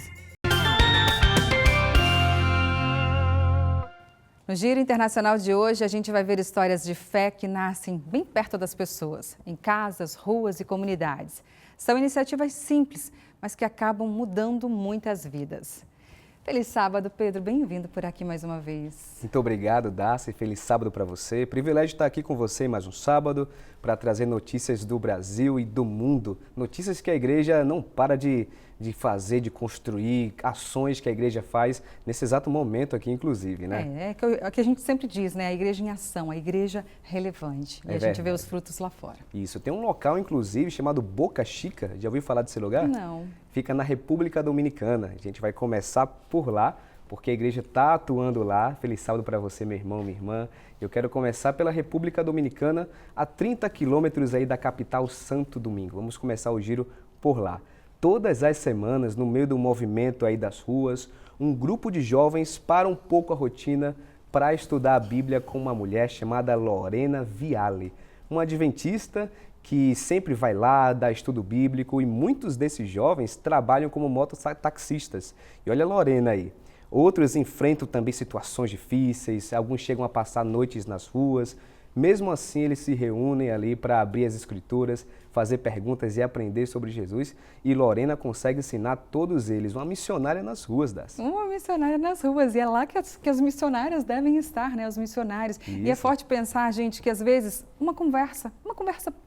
No Giro Internacional de hoje, a gente vai ver histórias de fé que nascem bem perto das pessoas, em casas, ruas e comunidades. São iniciativas simples, mas que acabam mudando muitas vidas. Feliz sábado, Pedro. Bem-vindo por aqui mais uma vez. Muito obrigado, Darcy. Feliz sábado para você. Privilégio estar aqui com você mais um sábado para trazer notícias do Brasil e do mundo. Notícias que a igreja não para de fazer, de construir, ações que a igreja faz nesse exato momento aqui, inclusive, né? É que a gente sempre diz, né? A igreja em ação, a igreja relevante. E a gente vê os frutos lá fora. Isso. Tem um local, inclusive, chamado Boca Chica. Já ouviu falar desse lugar? Não. Fica na República Dominicana. A gente vai começar por lá, porque a igreja está atuando lá. Feliz sábado para você, meu irmão, minha irmã. Eu quero começar pela República Dominicana, a 30 quilômetros aí da capital Santo Domingo. Vamos começar o giro por lá. Todas as semanas, no meio do movimento aí das ruas, um grupo de jovens para um pouco a rotina para estudar a Bíblia com uma mulher chamada Lorena Viale, uma adventista que sempre vai lá, dá estudo bíblico, e muitos desses jovens trabalham como mototaxistas. E olha a Lorena aí. Outros enfrentam também situações difíceis, alguns chegam a passar noites nas ruas. Mesmo assim, eles se reúnem ali para abrir as escrituras, fazer perguntas e aprender sobre Jesus. E Lorena consegue ensinar todos eles, uma missionária nas ruas, Darcy. Uma missionária nas ruas, e é lá que as missionárias devem estar, né? Os missionários. Isso. E é forte pensar, gente, que às vezes uma conversa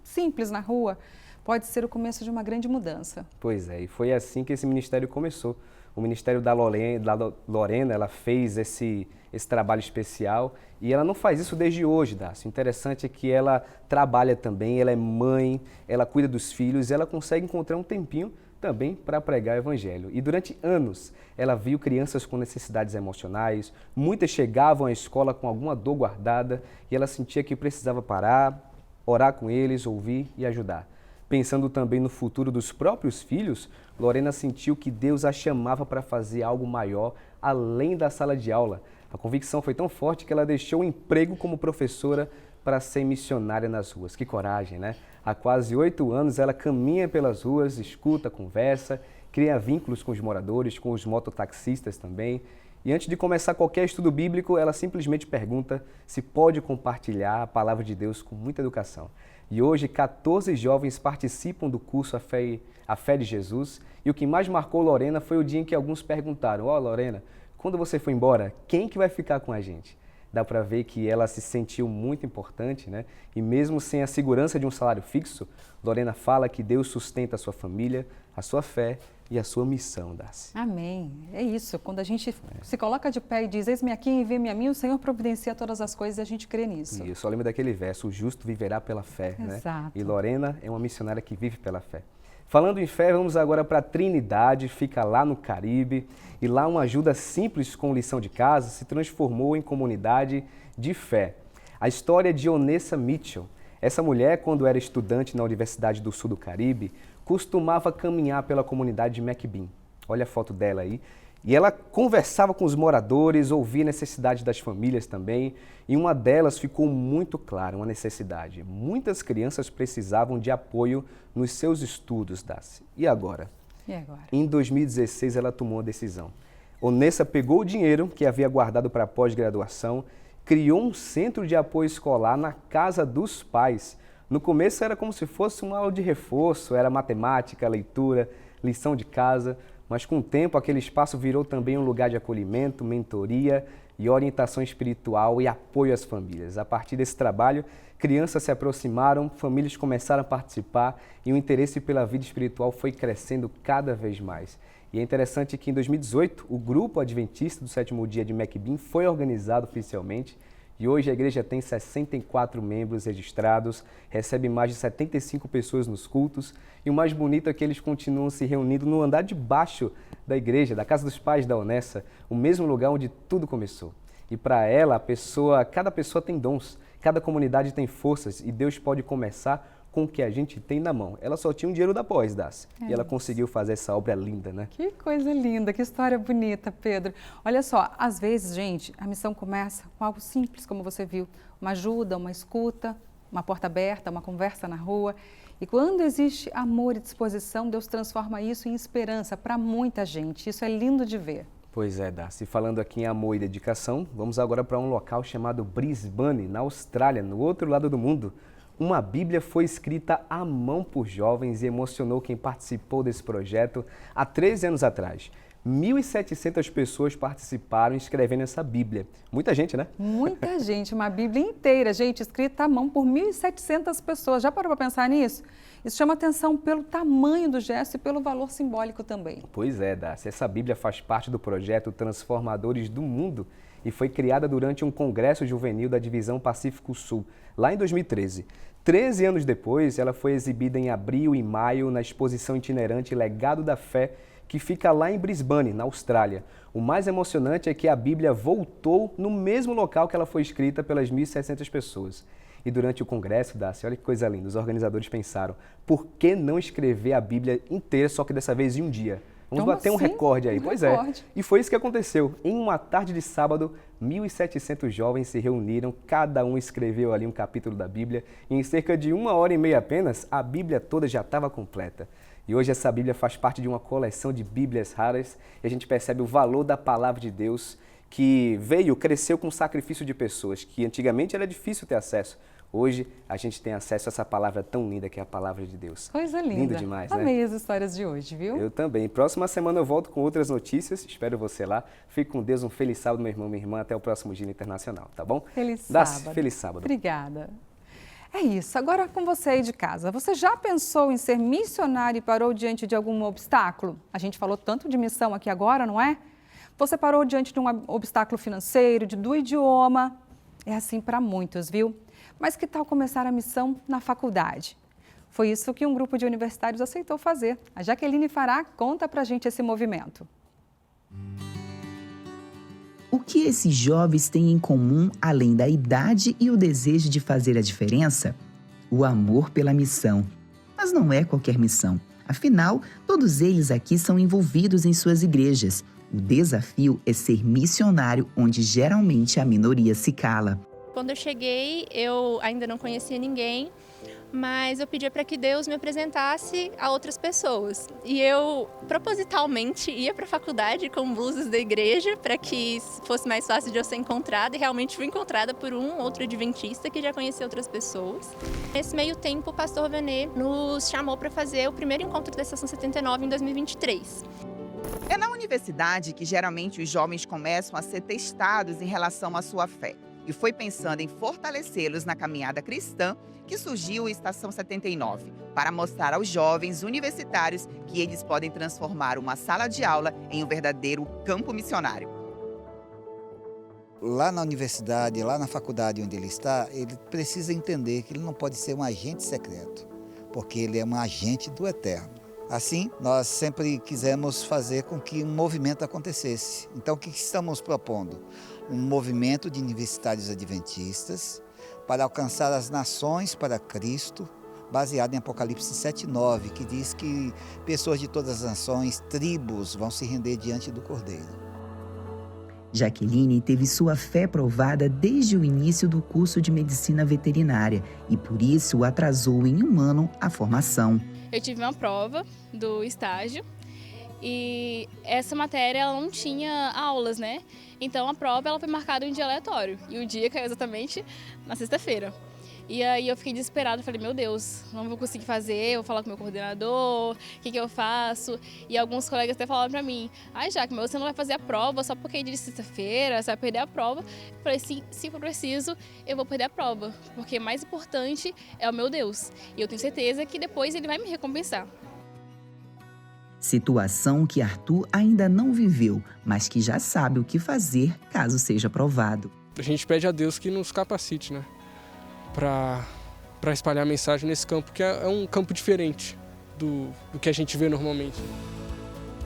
simples na rua pode ser o começo de uma grande mudança. Pois é, e foi assim que esse ministério começou. O ministério da Lorena, ela fez esse trabalho especial e ela não faz isso desde hoje, Darcy. O interessante é que ela trabalha também, ela é mãe, ela cuida dos filhos e ela consegue encontrar um tempinho também para pregar o evangelho. E durante anos ela viu crianças com necessidades emocionais, muitas chegavam à escola com alguma dor guardada e ela sentia que precisava parar, orar com eles, ouvir e ajudar. Pensando também no futuro dos próprios filhos, Lorena sentiu que Deus a chamava para fazer algo maior além da sala de aula. A convicção foi tão forte que ela deixou o emprego como professora para ser missionária nas ruas. Que coragem, né? Há quase 8 anos ela caminha pelas ruas, escuta, conversa, cria vínculos com os moradores, com os mototaxistas também. E antes de começar qualquer estudo bíblico, ela simplesmente pergunta se pode compartilhar a palavra de Deus com muita educação. E hoje 14 jovens participam do curso A Fé de Jesus. E o que mais marcou Lorena foi o dia em que alguns perguntaram: Lorena, quando você for embora, quem que vai ficar com a gente? Dá para ver que ela se sentiu muito importante, né? E mesmo sem a segurança de um salário fixo, Lorena fala que Deus sustenta a sua família, a sua fé e a sua missão, Darcy. Amém. É isso. Quando a gente se coloca de pé e diz: eis-me aqui, envia-me a mim, o Senhor providencia todas as coisas e a gente crê nisso. Isso. Eu lembro daquele verso: o justo viverá pela fé. Exato. Né? E Lorena é uma missionária que vive pela fé. Falando em fé, vamos agora para Trinidade, fica lá no Caribe. E lá uma ajuda simples com lição de casa se transformou em comunidade de fé. A história de Onessa Mitchell. Essa mulher, quando era estudante na Universidade do Sul do Caribe, costumava caminhar pela comunidade de McBean. Olha a foto dela aí. E ela conversava com os moradores, ouvia a necessidade das famílias também. E uma delas ficou muito clara, uma necessidade. Muitas crianças precisavam de apoio nos seus estudos, Darcy. E agora? Em 2016, ela tomou uma decisão. Onessa pegou o dinheiro que havia guardado para a pós-graduação, criou um centro de apoio escolar na casa dos pais. No começo era como se fosse uma aula de reforço, era matemática, leitura, lição de casa, mas com o tempo aquele espaço virou também um lugar de acolhimento, mentoria, e orientação espiritual e apoio às famílias. A partir desse trabalho, crianças se aproximaram, famílias começaram a participar e o interesse pela vida espiritual foi crescendo cada vez mais. E é interessante que em 2018, o Grupo Adventista do Sétimo Dia de Mecbim foi organizado oficialmente e hoje a igreja tem 64 membros registrados, recebe mais de 75 pessoas nos cultos e o mais bonito é que eles continuam se reunindo no andar de baixo da igreja, da Casa dos Pais da Onessa, o mesmo lugar onde tudo começou. E para ela, cada pessoa tem dons, cada comunidade tem forças e Deus pode começar com o que a gente tem na mão. Ela só tinha um dinheiro da pós, Darcy. E ela conseguiu fazer essa obra linda, né? Que coisa linda, que história bonita, Pedro. Olha só, às vezes, gente, a missão começa com algo simples, como você viu. Uma ajuda, uma escuta, uma porta aberta, uma conversa na rua. E quando existe amor e disposição, Deus transforma isso em esperança para muita gente. Isso é lindo de ver. Pois é, Darcy. Falando aqui em amor e dedicação, vamos agora para um local chamado Brisbane, na Austrália, no outro lado do mundo. Uma Bíblia foi escrita à mão por jovens e emocionou quem participou desse projeto há 13 anos atrás. 1.700 pessoas participaram escrevendo essa Bíblia. Muita gente, né? Muita gente, uma Bíblia inteira, gente, escrita à mão por 1.700 pessoas. Já parou para pensar nisso? Isso chama atenção pelo tamanho do gesto e pelo valor simbólico também. Pois é, Darcy. Essa Bíblia faz parte do projeto Transformadores do Mundo e foi criada durante um congresso juvenil da Divisão Pacífico Sul, lá em 2013. 13 anos depois, ela foi exibida em abril e maio na exposição itinerante Legado da Fé, que fica lá em Brisbane, na Austrália. O mais emocionante é que a Bíblia voltou no mesmo local que ela foi escrita pelas 1.700 pessoas. E durante o congresso, Darcy, olha que coisa linda, os organizadores pensaram, por que não escrever a Bíblia inteira, só que dessa vez em um dia? Vamos bater um recorde aí. Pois é. E foi isso que aconteceu. Em uma tarde de sábado, 1.700 jovens se reuniram, cada um escreveu ali um capítulo da Bíblia e em cerca de 1h30 apenas, a Bíblia toda já estava completa. E hoje essa Bíblia faz parte de uma coleção de Bíblias raras e a gente percebe o valor da palavra de Deus que cresceu com o sacrifício de pessoas, que antigamente era difícil ter acesso. Hoje a gente tem acesso a essa palavra tão linda que é a palavra de Deus. Coisa linda. Lindo demais, né? Amei as histórias de hoje, viu? Eu também. Próxima semana eu volto com outras notícias. Espero você lá. Fique com Deus. Um feliz sábado, meu irmão, minha irmã. Até o próximo Dia Internacional, tá bom? Feliz sábado. Feliz sábado. Obrigada. É isso. Agora com você aí de casa. Você já pensou em ser missionário e parou diante de algum obstáculo? A gente falou tanto de missão aqui agora, não é? Você parou diante de um obstáculo financeiro, do idioma. É assim para muitos, viu? Mas que tal começar a missão na faculdade? Foi isso que um grupo de universitários aceitou fazer. A Jaqueline Fará conta pra gente esse movimento. O que esses jovens têm em comum, além da idade e o desejo de fazer a diferença? O amor pela missão. Mas não é qualquer missão. Afinal, todos eles aqui são envolvidos em suas igrejas. O desafio é ser missionário, onde geralmente a minoria se cala. Quando eu cheguei, eu ainda não conhecia ninguém, mas eu pedia para que Deus me apresentasse a outras pessoas. E eu, propositalmente, ia para a faculdade com blusas da igreja para que fosse mais fácil de eu ser encontrada. E realmente fui encontrada por um outro adventista que já conhecia outras pessoas. Nesse meio tempo, o pastor Venê nos chamou para fazer o primeiro encontro da Estação 79 em 2023. É na universidade que geralmente os jovens começam a ser testados em relação à sua fé. E foi pensando em fortalecê-los na caminhada cristã que surgiu a Estação 79, para mostrar aos jovens universitários que eles podem transformar uma sala de aula em um verdadeiro campo missionário. Lá na universidade, lá na faculdade onde ele está, ele precisa entender que ele não pode ser um agente secreto, porque ele é um agente do Eterno. Assim, nós sempre quisemos fazer com que um movimento acontecesse. Então, o que estamos propondo? Um movimento de universitários adventistas para alcançar as nações para Cristo, baseado em Apocalipse 7:9, que diz que pessoas de todas as nações, tribos, vão se render diante do Cordeiro. Jaqueline teve sua fé provada desde o início do curso de medicina veterinária e por isso atrasou em 1 ano a formação. Eu tive uma prova do estágio e essa matéria ela não tinha aulas, né? Então a prova ela foi marcada em um dia aleatório e o dia caiu exatamente na sexta-feira. E aí eu fiquei desesperada, falei, meu Deus, não vou conseguir fazer, vou falar com o meu coordenador, o que eu faço? E alguns colegas até falaram pra mim, ai Jaque, mas você não vai fazer a prova só porque é dia de sexta-feira, você vai perder a prova. Eu falei, sim, se for preciso, eu vou perder a prova, porque mais importante é o meu Deus. E eu tenho certeza que depois ele vai me recompensar. Situação que Arthur ainda não viveu, mas que já sabe o que fazer caso seja aprovado. A gente pede a Deus que nos capacite, né? Para espalhar a mensagem nesse campo, que é um campo diferente do que a gente vê normalmente.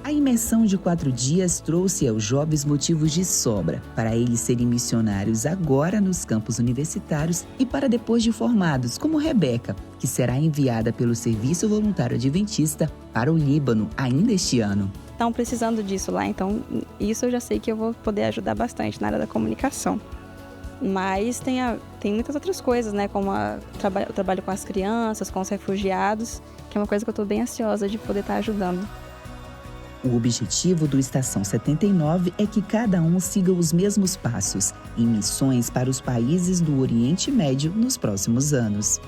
A imersão de 4 dias trouxe aos jovens motivos de sobra para eles serem missionários agora nos campos universitários e para depois de formados, como Rebeca, que será enviada pelo Serviço Voluntário Adventista para o Líbano ainda este ano. Estão precisando disso lá, então isso eu já sei que eu vou poder ajudar bastante na área da comunicação. Mas tem muitas outras coisas, né? Como o trabalho com as crianças, com os refugiados, que é uma coisa que eu estou bem ansiosa de poder estar ajudando. O objetivo do Estação 79 é que cada um siga os mesmos passos em missões para os países do Oriente Médio nos próximos anos.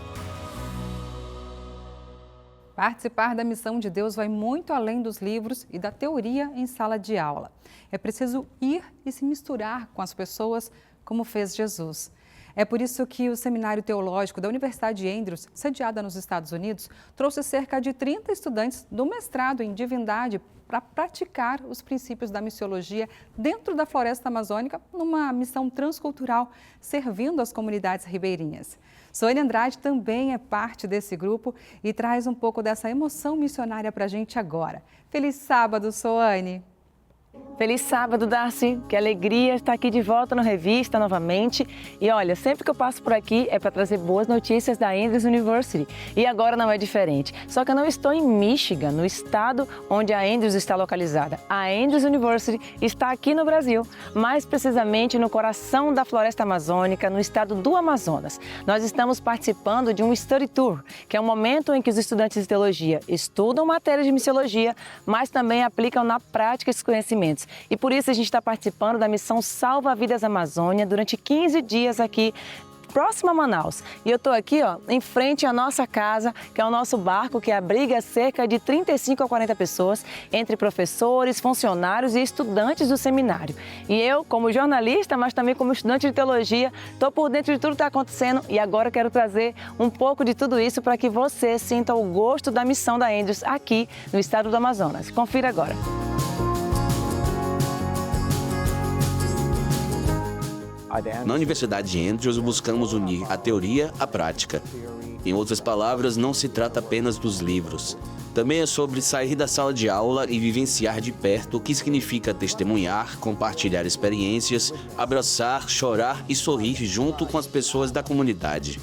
Participar da missão de Deus vai muito além dos livros e da teoria em sala de aula. É preciso ir e se misturar com as pessoas, como fez Jesus. É por isso que o Seminário Teológico da Universidade Andrews, sediada nos Estados Unidos, trouxe cerca de 30 estudantes do mestrado em divindade para praticar os princípios da missiologia dentro da floresta amazônica, numa missão transcultural, servindo as comunidades ribeirinhas. Soane Andrade também é parte desse grupo e traz um pouco dessa emoção missionária para a gente agora. Feliz sábado, Soane! Feliz sábado, Darcy. Que alegria estar aqui de volta no Revista novamente. E olha, sempre que eu passo por aqui é para trazer boas notícias da Andrews University. E agora não é diferente. Só que eu não estou em Michigan, no estado onde a Andrews está localizada. A Andrews University está aqui no Brasil, mais precisamente no coração da floresta amazônica, no estado do Amazonas. Nós estamos participando de um Study Tour, que é um momento em que os estudantes de teologia estudam matérias de missiologia, mas também aplicam na prática esses conhecimentos. E por isso a gente está participando da missão Salva Vidas Amazônia durante 15 dias aqui próximo a Manaus. E eu estou aqui, ó, em frente à nossa casa, que é o nosso barco que abriga cerca de 35 a 40 pessoas, entre professores, funcionários e estudantes do seminário. E eu, como jornalista, mas também como estudante de teologia, estou por dentro de tudo que está acontecendo e agora quero trazer um pouco de tudo isso para que você sinta o gosto da missão da Andrews aqui no estado do Amazonas. Confira agora. Na Universidade de Andrews, buscamos unir a teoria à prática. Em outras palavras, não se trata apenas dos livros. Também é sobre sair da sala de aula e vivenciar de perto o que significa testemunhar, compartilhar experiências, abraçar, chorar e sorrir junto com as pessoas da comunidade.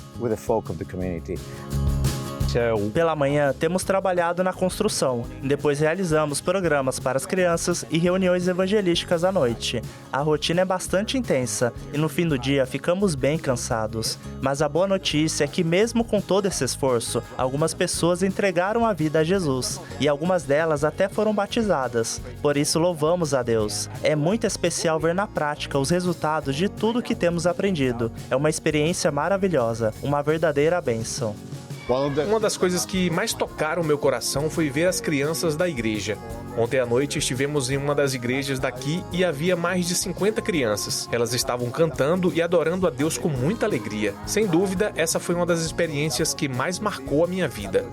Pela manhã, temos trabalhado na construção. Depois realizamos programas para as crianças e reuniões evangelísticas à noite. A rotina é bastante intensa e no fim do dia ficamos bem cansados. Mas a boa notícia é que mesmo com todo esse esforço, algumas pessoas entregaram a vida a Jesus e algumas delas até foram batizadas. Por isso louvamos a Deus. É muito especial ver na prática os resultados de tudo que temos aprendido. É uma experiência maravilhosa, uma verdadeira bênção. Uma das coisas que mais tocaram meu coração foi ver as crianças da igreja. Ontem à noite estivemos em uma das igrejas daqui e havia mais de 50 crianças. Elas estavam cantando e adorando a Deus com muita alegria. Sem dúvida, essa foi uma das experiências que mais marcou a minha vida.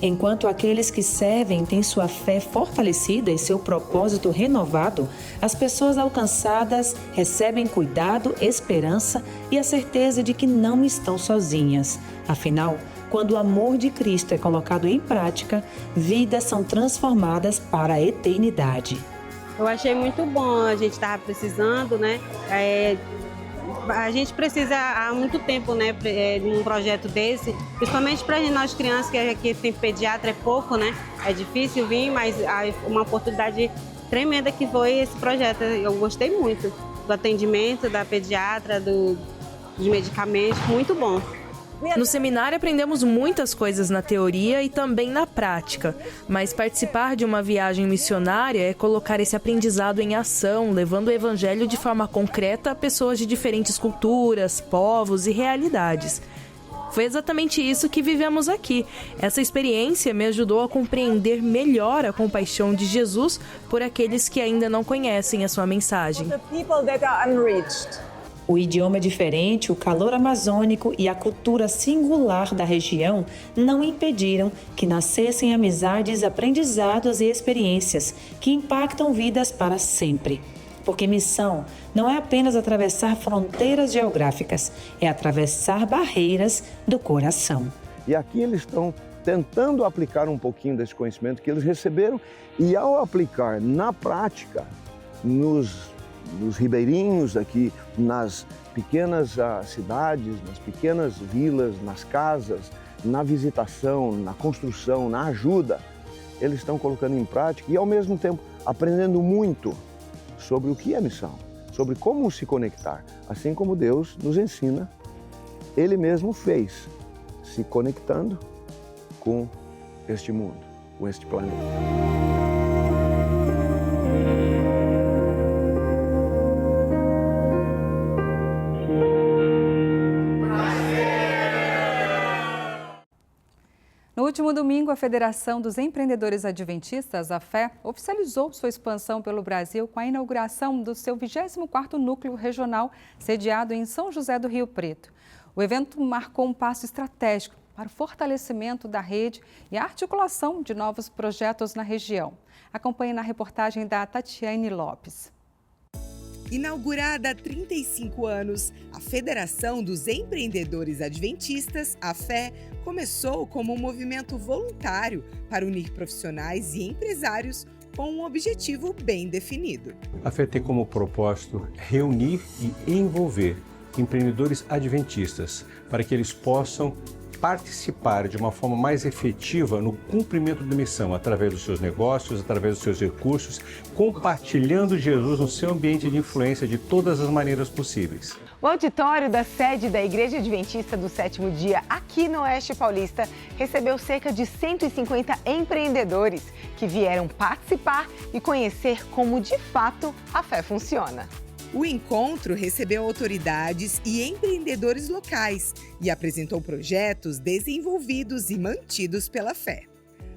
Enquanto aqueles que servem têm sua fé fortalecida e seu propósito renovado, as pessoas alcançadas recebem cuidado, esperança e a certeza de que não estão sozinhas. Afinal, quando o amor de Cristo é colocado em prática, vidas são transformadas para a eternidade. Eu achei muito bom, a gente estava precisando, né? A gente precisa há muito tempo, né, de um projeto desse, principalmente para nós crianças, que aqui tem pediatra, é pouco, né? É difícil vir, mas uma oportunidade tremenda que foi esse projeto. Eu gostei muito do atendimento, da pediatra, dos medicamentos, muito bom. No seminário aprendemos muitas coisas na teoria e também na prática, mas participar de uma viagem missionária é colocar esse aprendizado em ação, levando o evangelho de forma concreta a pessoas de diferentes culturas, povos e realidades. Foi exatamente isso que vivemos aqui. Essa experiência me ajudou a compreender melhor a compaixão de Jesus por aqueles que ainda não conhecem a sua mensagem. O idioma diferente, o calor amazônico e a cultura singular da região não impediram que nascessem amizades, aprendizados e experiências que impactam vidas para sempre. Porque missão não é apenas atravessar fronteiras geográficas, é atravessar barreiras do coração. E aqui eles estão tentando aplicar um pouquinho desse conhecimento que eles receberam e ao aplicar na prática, nos ribeirinhos aqui, nas pequenas cidades, nas pequenas vilas, nas casas, na visitação, na construção, na ajuda, eles estão colocando em prática e ao mesmo tempo aprendendo muito sobre o que é missão, sobre como se conectar, assim como Deus nos ensina, Ele mesmo fez, se conectando com este mundo, com este planeta. No último domingo, a Federação dos Empreendedores Adventistas, a FE, oficializou sua expansão pelo Brasil com a inauguração do seu 24º núcleo regional, sediado em São José do Rio Preto. O evento marcou um passo estratégico para o fortalecimento da rede e a articulação de novos projetos na região. Acompanhe na reportagem da Tatiane Lopes. Inaugurada há 35 anos, a Federação dos Empreendedores Adventistas, a FE, começou como um movimento voluntário para unir profissionais e empresários com um objetivo bem definido. A FE tem como propósito reunir e envolver empreendedores adventistas para que eles possam participar de uma forma mais efetiva no cumprimento da missão, através dos seus negócios, através dos seus recursos, compartilhando Jesus no seu ambiente de influência de todas as maneiras possíveis. O auditório da sede da Igreja Adventista do Sétimo Dia, aqui no Oeste Paulista, recebeu cerca de 150 empreendedores que vieram participar e conhecer como, de fato, a fé funciona. O encontro recebeu autoridades e empreendedores locais e apresentou projetos desenvolvidos e mantidos pela FE.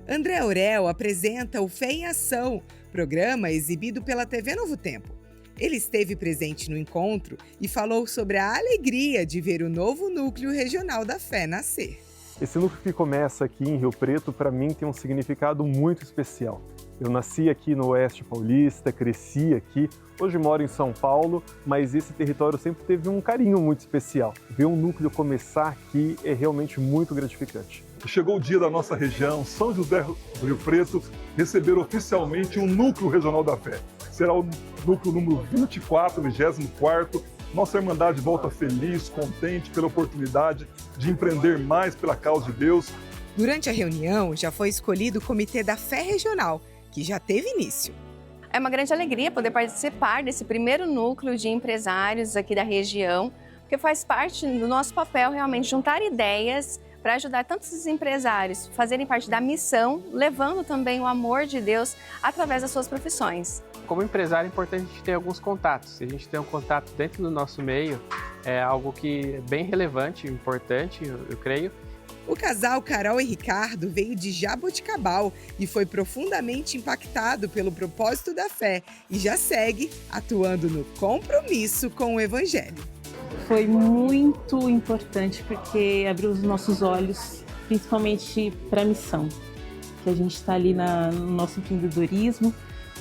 André Aurel apresenta o Fé em Ação, programa exibido pela TV Novo Tempo. Ele esteve presente no encontro e falou sobre a alegria de ver o novo núcleo regional da FE nascer. Esse núcleo que começa aqui em Rio Preto, para mim, tem um significado muito especial. Eu nasci aqui no Oeste Paulista, cresci aqui, hoje moro em São Paulo, mas esse território sempre teve um carinho muito especial. Ver um núcleo começar aqui é realmente muito gratificante. Chegou o dia da nossa região, São José do Rio Preto, receber oficialmente um núcleo regional da fé. Será o núcleo número 24º. Nossa Irmandade volta feliz, contente pela oportunidade de empreender mais pela causa de Deus. Durante a reunião, já foi escolhido o Comitê da Fé Regional, que já teve início. É uma grande alegria poder participar desse primeiro núcleo de empresários aqui da região, porque faz parte do nosso papel realmente juntar ideias para ajudar tantos os empresários a fazerem parte da missão, levando também o amor de Deus através das suas profissões. Como empresário, é importante a gente ter alguns contatos. Se a gente tem um contato dentro do nosso meio, é algo que é bem relevante, importante, eu creio. O casal Carol e Ricardo veio de Jaboticabal e foi profundamente impactado pelo propósito da fé e já segue atuando no compromisso com o Evangelho. Foi muito importante porque abriu os nossos olhos, principalmente para a missão, que a gente está ali no nosso empreendedorismo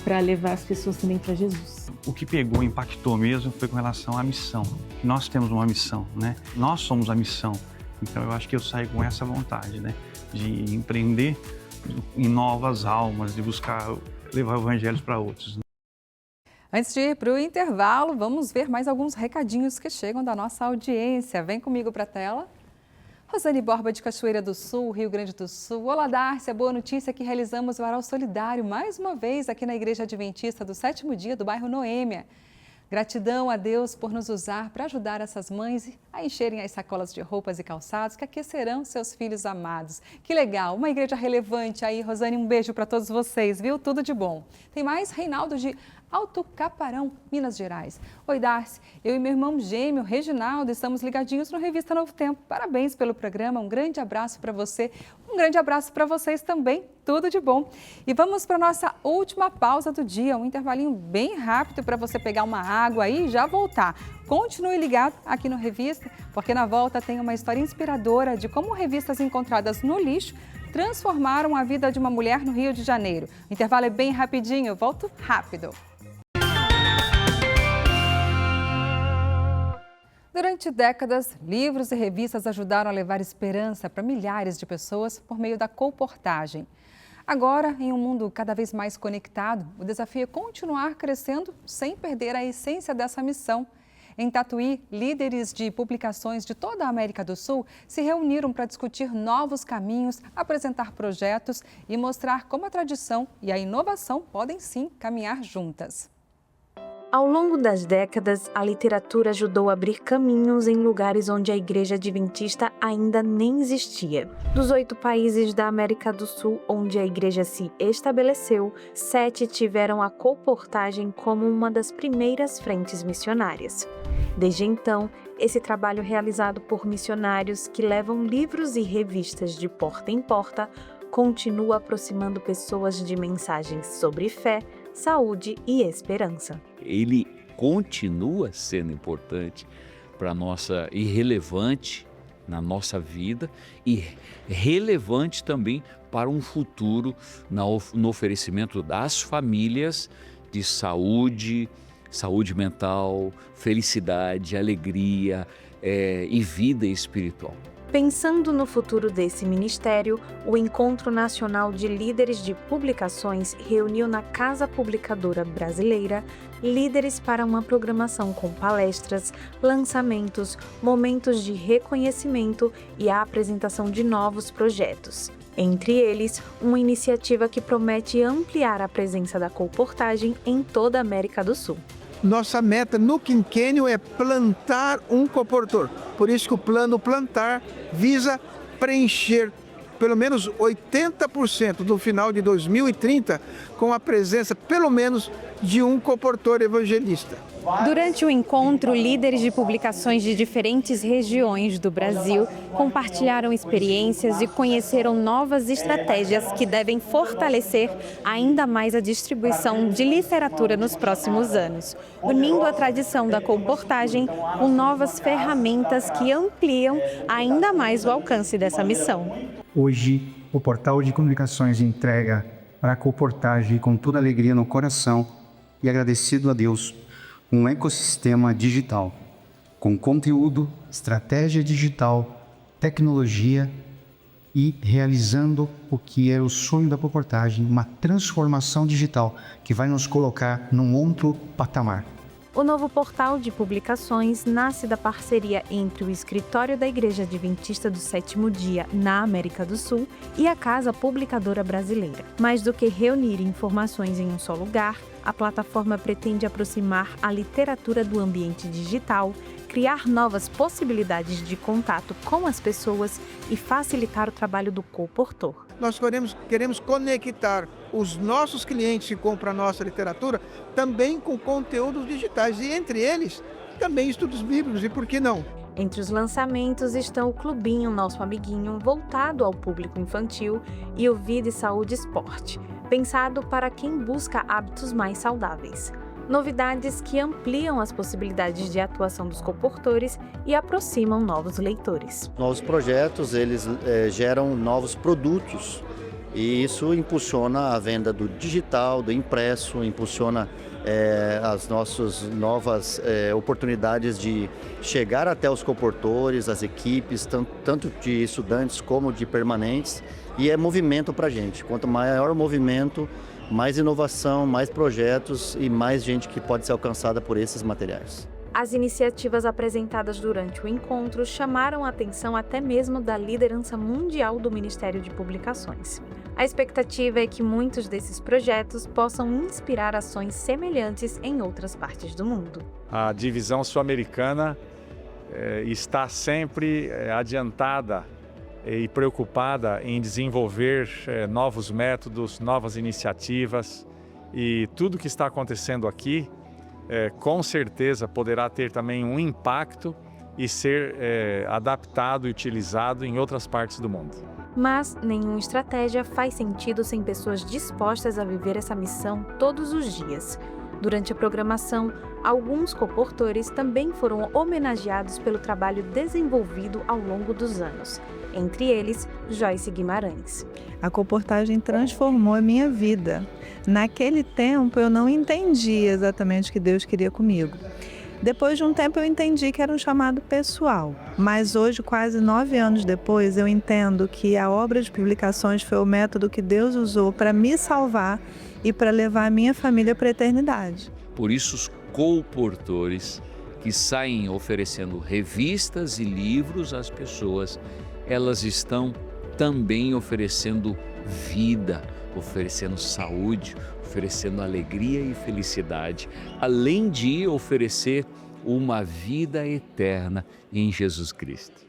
para levar as pessoas também para Jesus. O que pegou, impactou mesmo foi com relação à missão. Nós temos uma missão, né? Nós somos a missão. Então eu acho que eu saio com essa vontade, né? De empreender em novas almas, de buscar levar evangelhos para outros. Antes de ir para o intervalo, vamos ver mais alguns recadinhos que chegam da nossa audiência. Vem comigo para a tela. Rosane Borba, de Cachoeira do Sul, Rio Grande do Sul. Olá, Dárcia, boa notícia que realizamos o Varal Solidário mais uma vez aqui na Igreja Adventista do Sétimo Dia do bairro Noêmia. Gratidão a Deus por nos usar para ajudar essas mães a encherem as sacolas de roupas e calçados que aquecerão seus filhos amados. Que legal, uma igreja relevante aí. Rosane, um beijo para todos vocês, viu? Tudo de bom. Tem mais? Reinaldo de Alto Caparão, Minas Gerais. Oi, Darcy, eu e meu irmão gêmeo, Reginaldo, estamos ligadinhos no Revista Novo Tempo. Parabéns pelo programa, um grande abraço para você, um grande abraço para vocês também, tudo de bom. E vamos para a nossa última pausa do dia, um intervalinho bem rápido para você pegar uma água aí e já voltar. Continue ligado aqui no Revista, porque na volta tem uma história inspiradora de como revistas encontradas no lixo transformaram a vida de uma mulher no Rio de Janeiro. O intervalo é bem rapidinho, eu volto rápido. Durante décadas, livros e revistas ajudaram a levar esperança para milhares de pessoas por meio da colportagem. Agora, em um mundo cada vez mais conectado, o desafio é continuar crescendo sem perder a essência dessa missão. Em Tatuí, líderes de publicações de toda a América do Sul se reuniram para discutir novos caminhos, apresentar projetos e mostrar como a tradição e a inovação podem sim caminhar juntas. Ao longo das décadas, a literatura ajudou a abrir caminhos em lugares onde a Igreja Adventista ainda nem existia. Dos 8 países da América do Sul onde a igreja se estabeleceu, 7 tiveram a colportagem como uma das primeiras frentes missionárias. Desde então, esse trabalho realizado por missionários que levam livros e revistas de porta em porta continua aproximando pessoas de mensagens sobre fé, saúde e esperança. Ele continua sendo importante para nossa e relevante na nossa vida e relevante também para um futuro no oferecimento das famílias de saúde, saúde mental, felicidade, alegria e vida espiritual. Pensando no futuro desse ministério, o Encontro Nacional de Líderes de Publicações reuniu na Casa Publicadora Brasileira líderes para uma programação com palestras, lançamentos, momentos de reconhecimento e a apresentação de novos projetos. Entre eles, uma iniciativa que promete ampliar a presença da colportagem em toda a América do Sul. Nossa meta no quinquênio é plantar um coportor. Por isso que o plano Plantar visa preencher pelo menos 80% do final de 2030 com a presença pelo menos de um coportor evangelista. Durante o encontro, líderes de publicações de diferentes regiões do Brasil compartilharam experiências e conheceram novas estratégias que devem fortalecer ainda mais a distribuição de literatura nos próximos anos, unindo a tradição da colportagem com novas ferramentas que ampliam ainda mais o alcance dessa missão. Hoje, o portal de comunicações entrega para a colportagem com toda alegria no coração e agradecido a Deus um ecossistema digital, com conteúdo, estratégia digital, tecnologia e realizando o que é o sonho da colportagem, uma transformação digital que vai nos colocar num outro patamar. O novo portal de publicações nasce da parceria entre o Escritório da Igreja Adventista do Sétimo Dia na América do Sul e a Casa Publicadora Brasileira. Mais do que reunir informações em um só lugar, a plataforma pretende aproximar a literatura do ambiente digital, criar novas possibilidades de contato com as pessoas e facilitar o trabalho do colportor. Nós queremos conectar os nossos clientes que compram a nossa literatura também com conteúdos digitais e, entre eles, também estudos bíblicos, e por que não? Entre os lançamentos estão o Clubinho Nosso Amiguinho, voltado ao público infantil, e o Vida e Saúde Esporte, pensado para quem busca hábitos mais saudáveis. Novidades que ampliam as possibilidades de atuação dos colportores e aproximam novos leitores. Novos projetos, eles geram novos produtos e isso impulsiona a venda do digital, do impresso, impulsiona as nossas novas oportunidades de chegar até os colportores, as equipes, tanto de estudantes como de permanentes, e é movimento para a gente. Quanto maior o movimento, mais inovação, mais projetos e mais gente que pode ser alcançada por esses materiais. As iniciativas apresentadas durante o encontro chamaram a atenção até mesmo da liderança mundial do Ministério de Publicações. A expectativa é que muitos desses projetos possam inspirar ações semelhantes em outras partes do mundo. A divisão sul-americana está sempre adiantada e preocupada em desenvolver novos métodos, novas iniciativas, e tudo que está acontecendo aqui com certeza poderá ter também um impacto e ser adaptado e utilizado em outras partes do mundo. Mas nenhuma estratégia faz sentido sem pessoas dispostas a viver essa missão todos os dias. Durante a programação, alguns coportores também foram homenageados pelo trabalho desenvolvido ao longo dos anos. Entre eles, Joyce Guimarães. A coportagem transformou a minha vida. Naquele tempo, eu não entendia exatamente o que Deus queria comigo. Depois de um tempo eu entendi que era um chamado pessoal, mas hoje, quase 9 anos depois, eu entendo que a obra de publicações foi o método que Deus usou para me salvar e para levar a minha família para a eternidade. Por isso os coportores que saem oferecendo revistas e livros às pessoas, elas estão também oferecendo vida, oferecendo saúde, oferecendo alegria e felicidade, além de oferecer uma vida eterna em Jesus Cristo.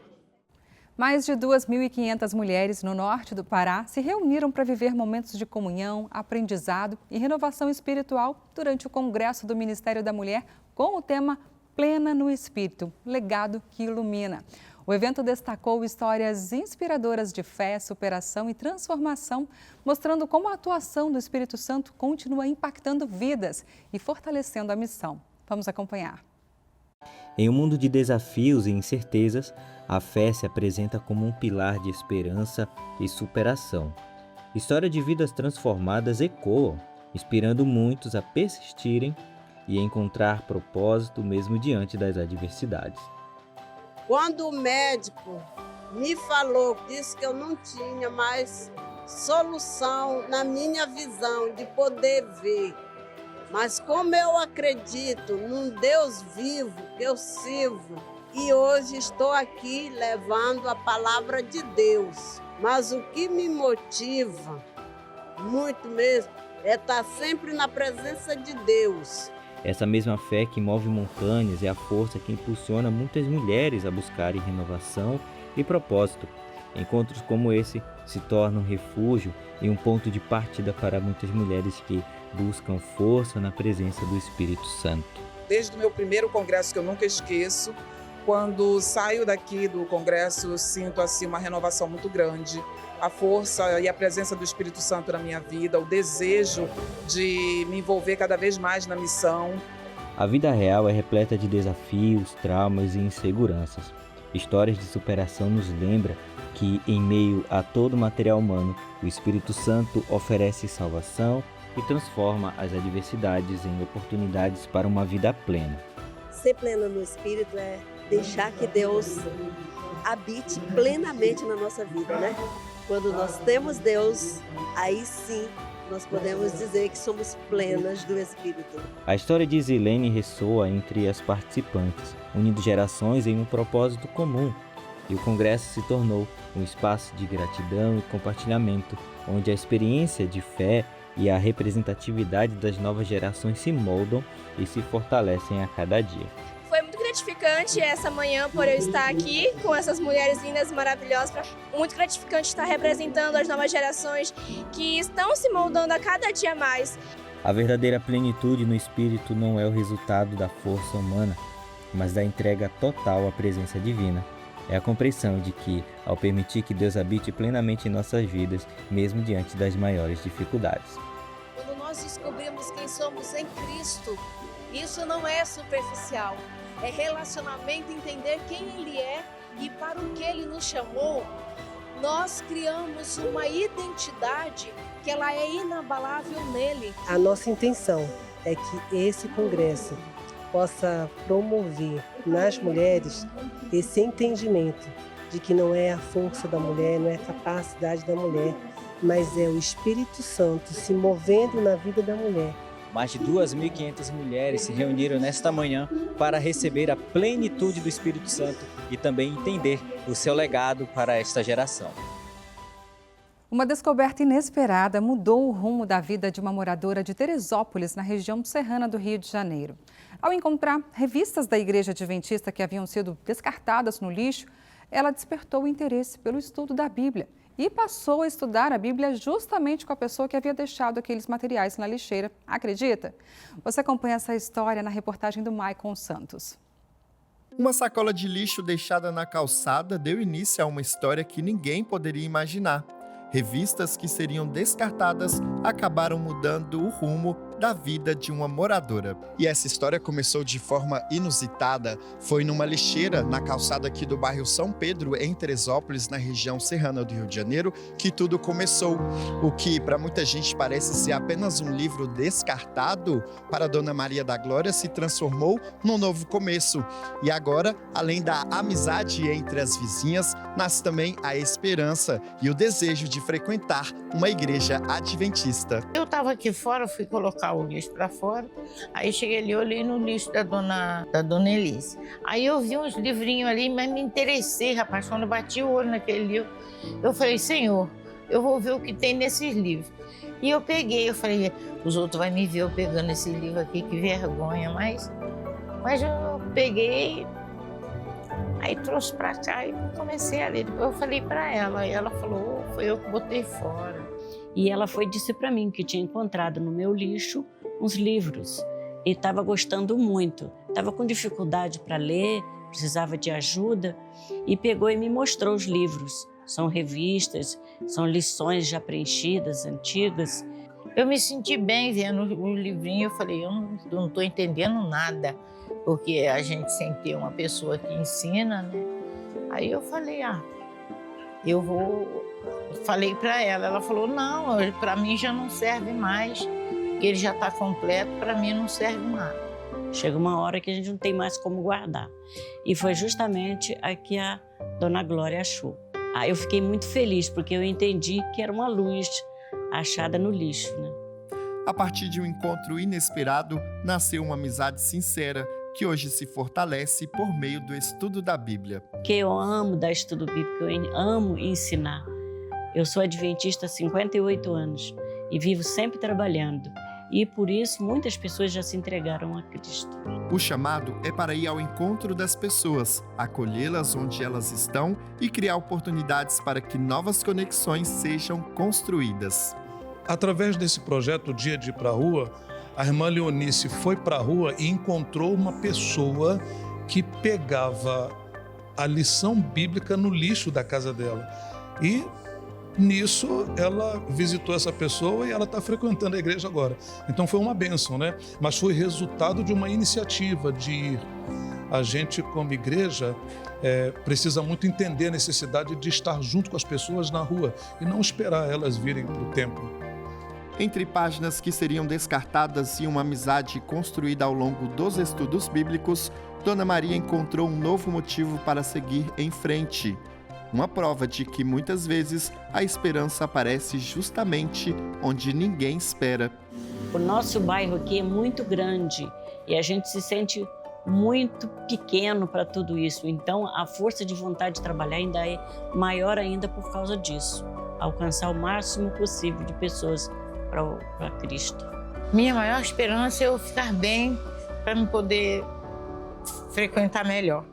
Mais de 2.500 mulheres no norte do Pará se reuniram para viver momentos de comunhão, aprendizado e renovação espiritual durante o Congresso do Ministério da Mulher com o tema Plena no Espírito, legado que ilumina. O evento destacou histórias inspiradoras de fé, superação e transformação, mostrando como a atuação do Espírito Santo continua impactando vidas e fortalecendo a missão. Vamos acompanhar. Em um mundo de desafios e incertezas, a fé se apresenta como um pilar de esperança e superação. Histórias de vidas transformadas ecoam, inspirando muitos a persistirem e encontrar propósito mesmo diante das adversidades. Quando o médico me falou, disse que eu não tinha mais solução na minha visão de poder ver. Mas como eu acredito num Deus vivo que eu sirvo, e hoje estou aqui levando a palavra de Deus. Mas o que me motiva, muito mesmo, é estar sempre na presença de Deus. Essa mesma fé que move montanhas é a força que impulsiona muitas mulheres a buscarem renovação e propósito. Encontros como esse se tornam um refúgio e um ponto de partida para muitas mulheres que buscam força na presença do Espírito Santo. Desde o meu primeiro congresso, que eu nunca esqueço, quando saio daqui do congresso, eu sinto assim uma renovação muito grande. A força e a presença do Espírito Santo na minha vida, o desejo de me envolver cada vez mais na missão. A vida real é repleta de desafios, traumas e inseguranças. Histórias de superação nos lembram que, em meio a todo o material humano, o Espírito Santo oferece salvação e transforma as adversidades em oportunidades para uma vida plena. Ser plena no Espírito é deixar que Deus habite plenamente na nossa vida, né? Quando nós temos Deus, aí sim nós podemos dizer que somos plenas do Espírito. A história de Zilene ressoa entre as participantes, unindo gerações em um propósito comum. E o congresso se tornou um espaço de gratidão e compartilhamento, onde a experiência de fé e a representatividade das novas gerações se moldam e se fortalecem a cada dia. Foi muito gratificante essa manhã por eu estar aqui com essas mulheres lindas e maravilhosas. Muito gratificante estar representando as novas gerações que estão se moldando a cada dia mais. A verdadeira plenitude no Espírito não é o resultado da força humana, mas da entrega total à presença divina. É a compreensão de que, ao permitir que Deus habite plenamente em nossas vidas, mesmo diante das maiores dificuldades. Quando nós descobrimos quem somos em Cristo, isso não é superficial. É relacionamento, entender quem Ele é e para o que Ele nos chamou. Nós criamos uma identidade que ela é inabalável nele. A nossa intenção é que esse congresso possa promover nas mulheres esse entendimento de que não é a força da mulher, não é a capacidade da mulher, mas é o Espírito Santo se movendo na vida da mulher. Mais de 2.500 mulheres se reuniram nesta manhã para receber a plenitude do Espírito Santo e também entender o seu legado para esta geração. Uma descoberta inesperada mudou o rumo da vida de uma moradora de Teresópolis, na região serrana do Rio de Janeiro. Ao encontrar revistas da Igreja Adventista que haviam sido descartadas no lixo, ela despertou o interesse pelo estudo da Bíblia e passou a estudar a Bíblia justamente com a pessoa que havia deixado aqueles materiais na lixeira. Acredita? Você acompanha essa história na reportagem do Maicon Santos. Uma sacola de lixo deixada na calçada deu início a uma história que ninguém poderia imaginar. Revistas que seriam descartadas acabaram mudando o rumo da vida de uma moradora. E essa história começou de forma inusitada. Foi numa lixeira na calçada aqui do bairro São Pedro, em Teresópolis, na região serrana do Rio de Janeiro, que tudo começou. O que para muita gente parece ser apenas um livro descartado, para Dona Maria da Glória se transformou num novo começo. E agora, além da amizade entre as vizinhas, nasce também a esperança e o desejo de frequentar uma igreja adventista. Eu estava aqui fora, fui colocar o lixo para fora, aí cheguei ali, olhei no lixo da dona Elise. Aí eu vi uns livrinhos ali, mas me interessei, rapaz, quando eu bati o olho naquele livro, eu falei, Senhor, eu vou ver o que tem nesses livros. E eu peguei, eu falei, os outros vão me ver eu pegando esse livro aqui, que vergonha, mas eu peguei, aí trouxe para cá e comecei a ler. Depois eu falei para ela, e ela falou, foi eu que botei fora. E ela disse para mim que tinha encontrado no meu lixo uns livros e estava gostando muito. Estava com dificuldade para ler, precisava de ajuda e pegou e me mostrou os livros. São revistas, são lições já preenchidas, antigas. Eu me senti bem vendo o livrinho, eu falei, eu não estou entendendo nada, porque a gente sem ter uma pessoa que ensina, né? Aí eu falei, eu vou... Falei para ela falou, não, para mim já não serve mais, que ele já está completo, para mim não serve nada. Chega uma hora que a gente não tem mais como guardar. E foi justamente a que a Dona Glória achou. Eu fiquei muito feliz, porque eu entendi que era uma luz achada no lixo, né? A partir de um encontro inesperado, nasceu uma amizade sincera, que hoje se fortalece por meio do estudo da Bíblia. Que eu amo dar estudo bíblico, eu amo ensinar. Eu sou adventista há 58 anos e vivo sempre trabalhando. E por isso muitas pessoas já se entregaram a Cristo. O chamado é para ir ao encontro das pessoas, acolhê-las onde elas estão e criar oportunidades para que novas conexões sejam construídas. Através desse projeto Dia de Ir para a Rua, a irmã Leonice foi para a rua e encontrou uma pessoa que pegava a lição bíblica no lixo da casa dela. E nisso ela visitou essa pessoa e ela está frequentando a igreja agora. Então foi uma bênção, né? Mas foi resultado de uma iniciativa de ir. A gente, como igreja, precisa muito entender a necessidade de estar junto com as pessoas na rua e não esperar elas virem para o templo. Entre páginas que seriam descartadas e uma amizade construída ao longo dos estudos bíblicos, Dona Maria encontrou um novo motivo para seguir em frente. Uma prova de que muitas vezes a esperança aparece justamente onde ninguém espera. O nosso bairro aqui é muito grande e a gente se sente muito pequeno para tudo isso. Então a força de vontade de trabalhar ainda é maior ainda por causa disso. Alcançar o máximo possível de pessoas para Cristo. Minha maior esperança é eu ficar bem para me poder frequentar melhor.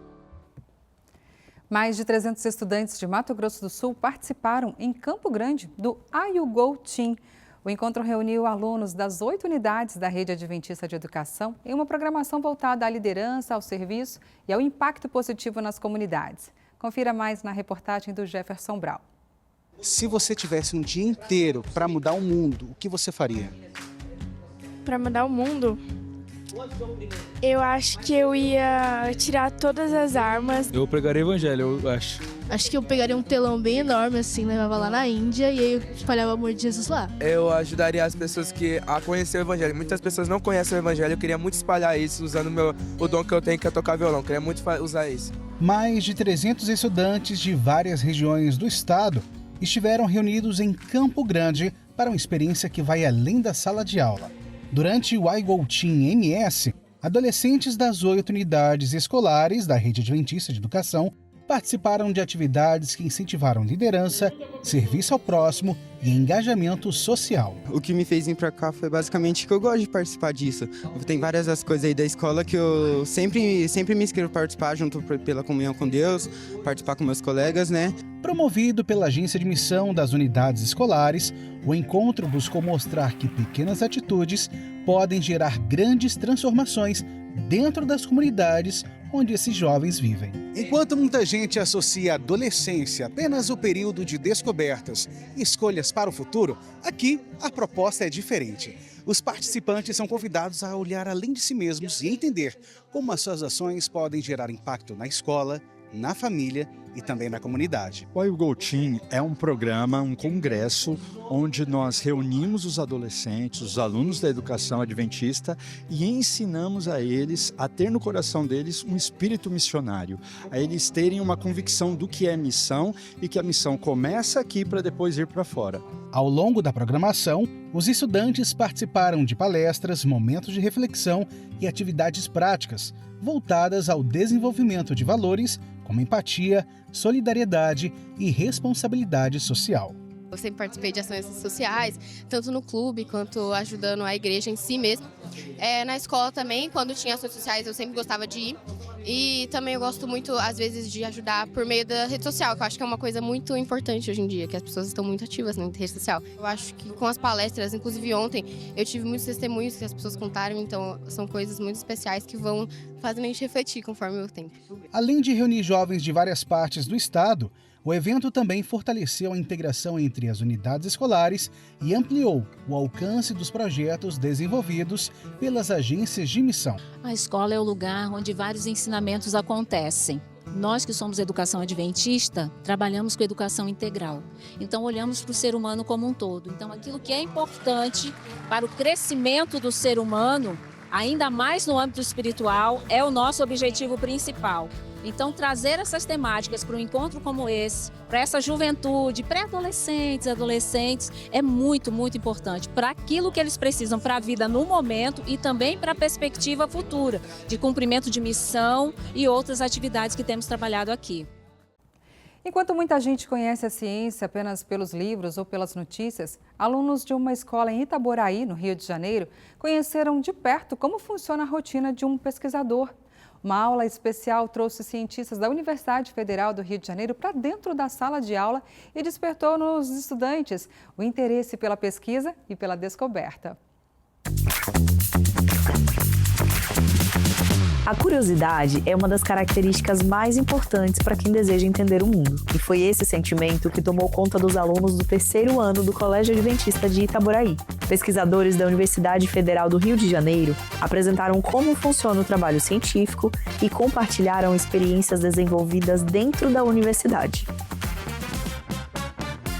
Mais de 300 estudantes de Mato Grosso do Sul participaram em Campo Grande do I U Go Team. O encontro reuniu alunos das 8 unidades da Rede Adventista de Educação em uma programação voltada à liderança, ao serviço e ao impacto positivo nas comunidades. Confira mais na reportagem do Jefferson Brau. Se você tivesse um dia inteiro para mudar o mundo, o que você faria? Para mudar o mundo? Eu acho que eu ia tirar todas as armas. Eu pregaria evangelho, eu acho. Acho que eu pegaria um telão bem enorme, assim, levava lá na Índia e aí eu espalhava o amor de Jesus lá. Eu ajudaria as pessoas a conhecer o evangelho. Muitas pessoas não conhecem o evangelho, eu queria muito espalhar isso usando o dom que eu tenho, que é tocar violão. Eu queria muito usar isso. Mais de 300 estudantes de várias regiões do estado estiveram reunidos em Campo Grande para uma experiência que vai além da sala de aula. Durante o I Go Team MS, adolescentes das 8 unidades escolares da Rede Adventista de Educação participaram de atividades que incentivaram liderança, serviço ao próximo e engajamento social. O que me fez vir para cá foi basicamente que eu gosto de participar disso. Tem várias das coisas aí da escola que eu sempre me inscrevo para participar junto pela comunhão com Deus, participar com meus colegas, né? Promovido pela Agência de Missão das Unidades Escolares, o encontro buscou mostrar que pequenas atitudes podem gerar grandes transformações dentro das comunidades onde esses jovens vivem. Enquanto muita gente associa a adolescência apenas ao período de descobertas e escolhas para o futuro, aqui a proposta é diferente. Os participantes são convidados a olhar além de si mesmos e entender como as suas ações podem gerar impacto na escola, na família e também na comunidade. O I Go Team é um programa, um congresso, onde nós reunimos os adolescentes, os alunos da educação adventista e ensinamos a eles a ter no coração deles um espírito missionário, a eles terem uma convicção do que é missão e que a missão começa aqui para depois ir para fora. Ao longo da programação, os estudantes participaram de palestras, momentos de reflexão e atividades práticas voltadas ao desenvolvimento de valores como empatia, solidariedade e responsabilidade social. Eu sempre participei de ações sociais, tanto no clube quanto ajudando a igreja em si mesmo. Na escola também, quando tinha ações sociais, eu sempre gostava de ir. E também eu gosto muito, às vezes, de ajudar por meio da rede social, que eu acho que é uma coisa muito importante hoje em dia, que as pessoas estão muito ativas na rede social. Eu acho que com as palestras, inclusive ontem, eu tive muitos testemunhos que as pessoas contaram, então são coisas muito especiais que vão fazer a gente refletir conforme o tempo. Além de reunir jovens de várias partes do estado, o evento também fortaleceu a integração entre as unidades escolares e ampliou o alcance dos projetos desenvolvidos pelas agências de missão. A escola é o lugar onde vários ensinamentos acontecem. Nós que somos educação adventista, trabalhamos com educação integral. Então olhamos para o ser humano como um todo. Então aquilo que é importante para o crescimento do ser humano, ainda mais no âmbito espiritual, é o nosso objetivo principal. Então, trazer essas temáticas para um encontro como esse, para essa juventude, pré-adolescentes, adolescentes, é muito, muito importante para aquilo que eles precisam para a vida no momento e também para a perspectiva futura, de cumprimento de missão e outras atividades que temos trabalhado aqui. Enquanto muita gente conhece a ciência apenas pelos livros ou pelas notícias, alunos de uma escola em Itaboraí, no Rio de Janeiro, conheceram de perto como funciona a rotina de um pesquisador. Uma aula especial trouxe cientistas da Universidade Federal do Rio de Janeiro para dentro da sala de aula e despertou nos estudantes o interesse pela pesquisa e pela descoberta. A curiosidade é uma das características mais importantes para quem deseja entender o mundo. E foi esse sentimento que tomou conta dos alunos do terceiro ano do Colégio Adventista de Itaboraí. Pesquisadores da Universidade Federal do Rio de Janeiro apresentaram como funciona o trabalho científico e compartilharam experiências desenvolvidas dentro da universidade.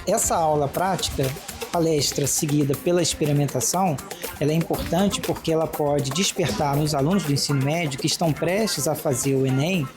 Essa aula prática, palestra seguida pela experimentação, ela é importante porque ela pode despertar nos alunos do ensino médio que estão prestes a fazer o Enem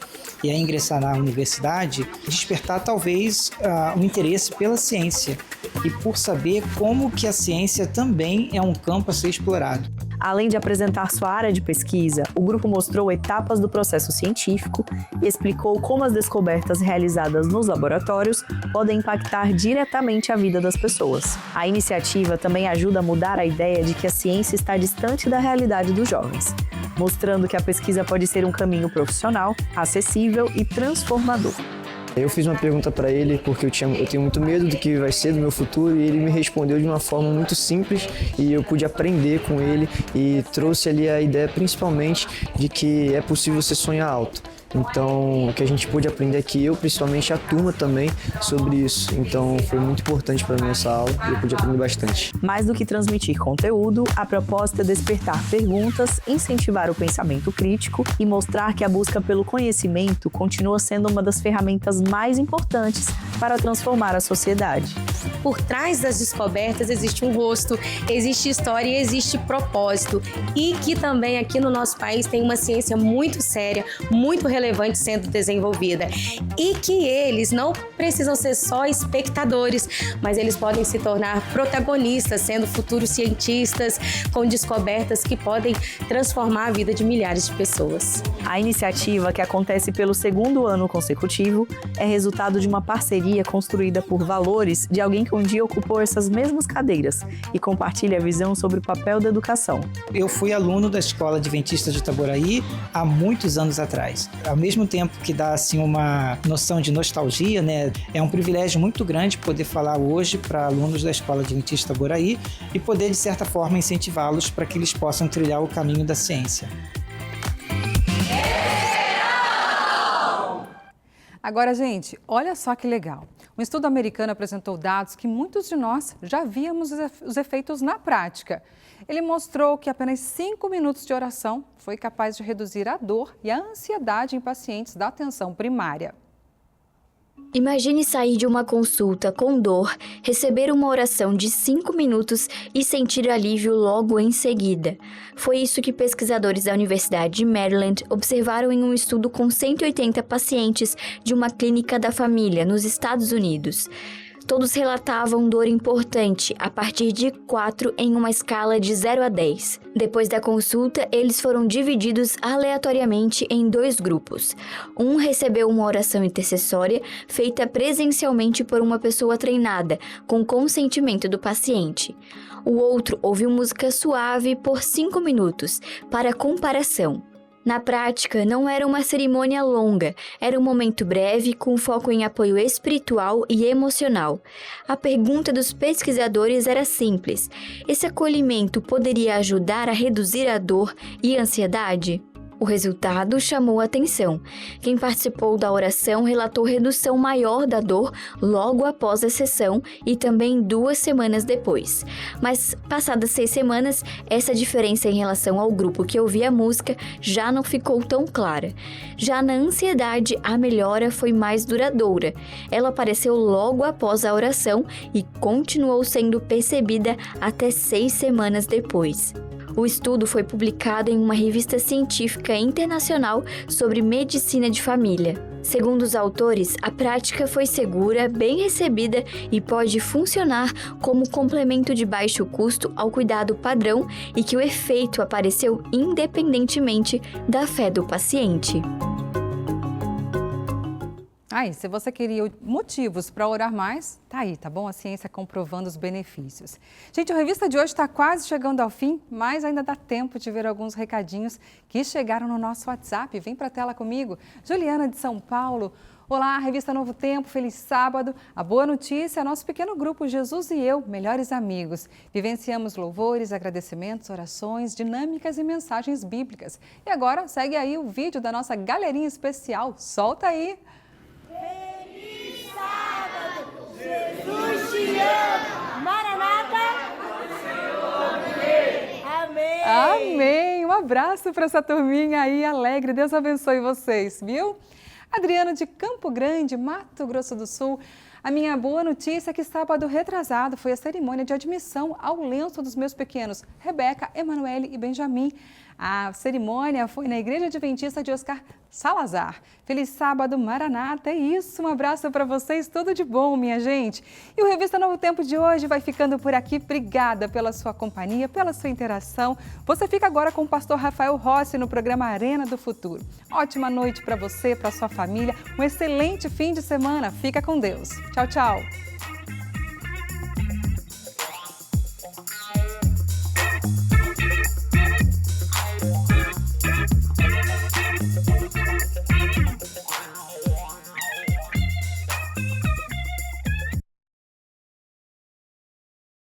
e a ingressar na universidade, despertar talvez um interesse pela ciência e por saber como que a ciência também é um campo a ser explorado. Além de apresentar sua área de pesquisa, o grupo mostrou etapas do processo científico e explicou como as descobertas realizadas nos laboratórios podem impactar diretamente a vida das pessoas. A iniciativa também ajuda a mudar a ideia de que a ciência está distante da realidade dos jovens, mostrando que a pesquisa pode ser um caminho profissional, acessível e transformador. Eu fiz uma pergunta para ele porque eu tenho muito medo do que vai ser do meu futuro e ele me respondeu de uma forma muito simples e eu pude aprender com ele e trouxe ali a ideia principalmente de que é possível você sonhar alto. Então, o que a gente pôde aprender aqui, eu principalmente, a turma também, sobre isso. Então, foi muito importante para mim essa aula e eu pude aprender bastante. Mais do que transmitir conteúdo, a proposta é despertar perguntas, incentivar o pensamento crítico e mostrar que a busca pelo conhecimento continua sendo uma das ferramentas mais importantes para transformar a sociedade. por trás das descobertas existe um rosto, existe história e existe propósito. E que também aqui no nosso país tem uma ciência muito séria, muito relevante sendo desenvolvida. E que eles não precisam ser só espectadores, mas eles podem se tornar protagonistas, sendo futuros cientistas com descobertas que podem transformar a vida de milhares de pessoas. A iniciativa, que acontece pelo segundo ano consecutivo, é resultado de uma parceria construída por valores de alguém que um dia ocupou essas mesmas cadeiras e compartilha a visão sobre o papel da educação. Eu fui aluno da Escola Adventista de Itaboraí há muitos anos atrás. Ao mesmo tempo que dá assim uma noção de nostalgia, né? É um privilégio muito grande poder falar hoje para alunos da Escola Adventista de Itaboraí e poder, de certa forma, incentivá-los para que eles possam trilhar o caminho da ciência. Agora, gente, olha só que legal. Um estudo americano apresentou dados que muitos de nós já víamos os efeitos na prática. Ele mostrou que apenas 5 minutos de oração foi capaz de reduzir a dor e a ansiedade em pacientes da atenção primária. Imagine sair de uma consulta com dor, receber uma oração de 5 minutos e sentir alívio logo em seguida. Foi isso que pesquisadores da Universidade de Maryland observaram em um estudo com 180 pacientes de uma clínica da família nos Estados Unidos. Todos relatavam dor importante a partir de 4 em uma escala de 0 a 10. Depois da consulta, eles foram divididos aleatoriamente em 2 grupos. Um recebeu uma oração intercessória feita presencialmente por uma pessoa treinada, com consentimento do paciente. O outro ouviu música suave por 5 minutos, para comparação. Na prática, não era uma cerimônia longa, era um momento breve com foco em apoio espiritual e emocional. A pergunta dos pesquisadores era simples: esse acolhimento poderia ajudar a reduzir a dor e a ansiedade? O resultado chamou a atenção. Quem participou da oração relatou redução maior da dor logo após a sessão e também 2 semanas depois. Mas, passadas 6 semanas, essa diferença em relação ao grupo que ouvia a música já não ficou tão clara. Já na ansiedade, a melhora foi mais duradoura. Ela apareceu logo após a oração e continuou sendo percebida até 6 semanas depois. O estudo foi publicado em uma revista científica internacional sobre medicina de família. Segundo os autores, a prática foi segura, bem recebida e pode funcionar como complemento de baixo custo ao cuidado padrão e que o efeito apareceu independentemente da fé do paciente. Aí, se você queria motivos para orar mais, tá aí, tá bom? A ciência comprovando os benefícios. Gente, a revista de hoje está quase chegando ao fim, mas ainda dá tempo de ver alguns recadinhos que chegaram no nosso WhatsApp. Vem para a tela comigo. Juliana de São Paulo. Olá, revista Novo Tempo, feliz sábado. A boa notícia é nosso pequeno grupo Jesus e Eu, melhores amigos. Vivenciamos louvores, agradecimentos, orações, dinâmicas e mensagens bíblicas. E agora, segue aí o vídeo da nossa galerinha especial. Solta aí! Feliz sábado, Jesus te ama, Maranata, amém. Amém, um abraço para essa turminha aí alegre, Deus abençoe vocês, viu? Adriano de Campo Grande, Mato Grosso do Sul. A minha boa notícia é que sábado retrasado foi a cerimônia de admissão ao lenço dos meus pequenos, Rebeca, Emanuele e Benjamin. A cerimônia foi na Igreja Adventista de Oscar Salazar. Feliz sábado, Maranata, é isso. Um abraço para vocês, tudo de bom, minha gente. E o Revista Novo Tempo de hoje vai ficando por aqui. Obrigada pela sua companhia, pela sua interação. Você fica agora com o pastor Rafael Rossi no programa Arena do Futuro. Ótima noite para você, para sua família. Um excelente fim de semana. Fica com Deus. Tchau, tchau.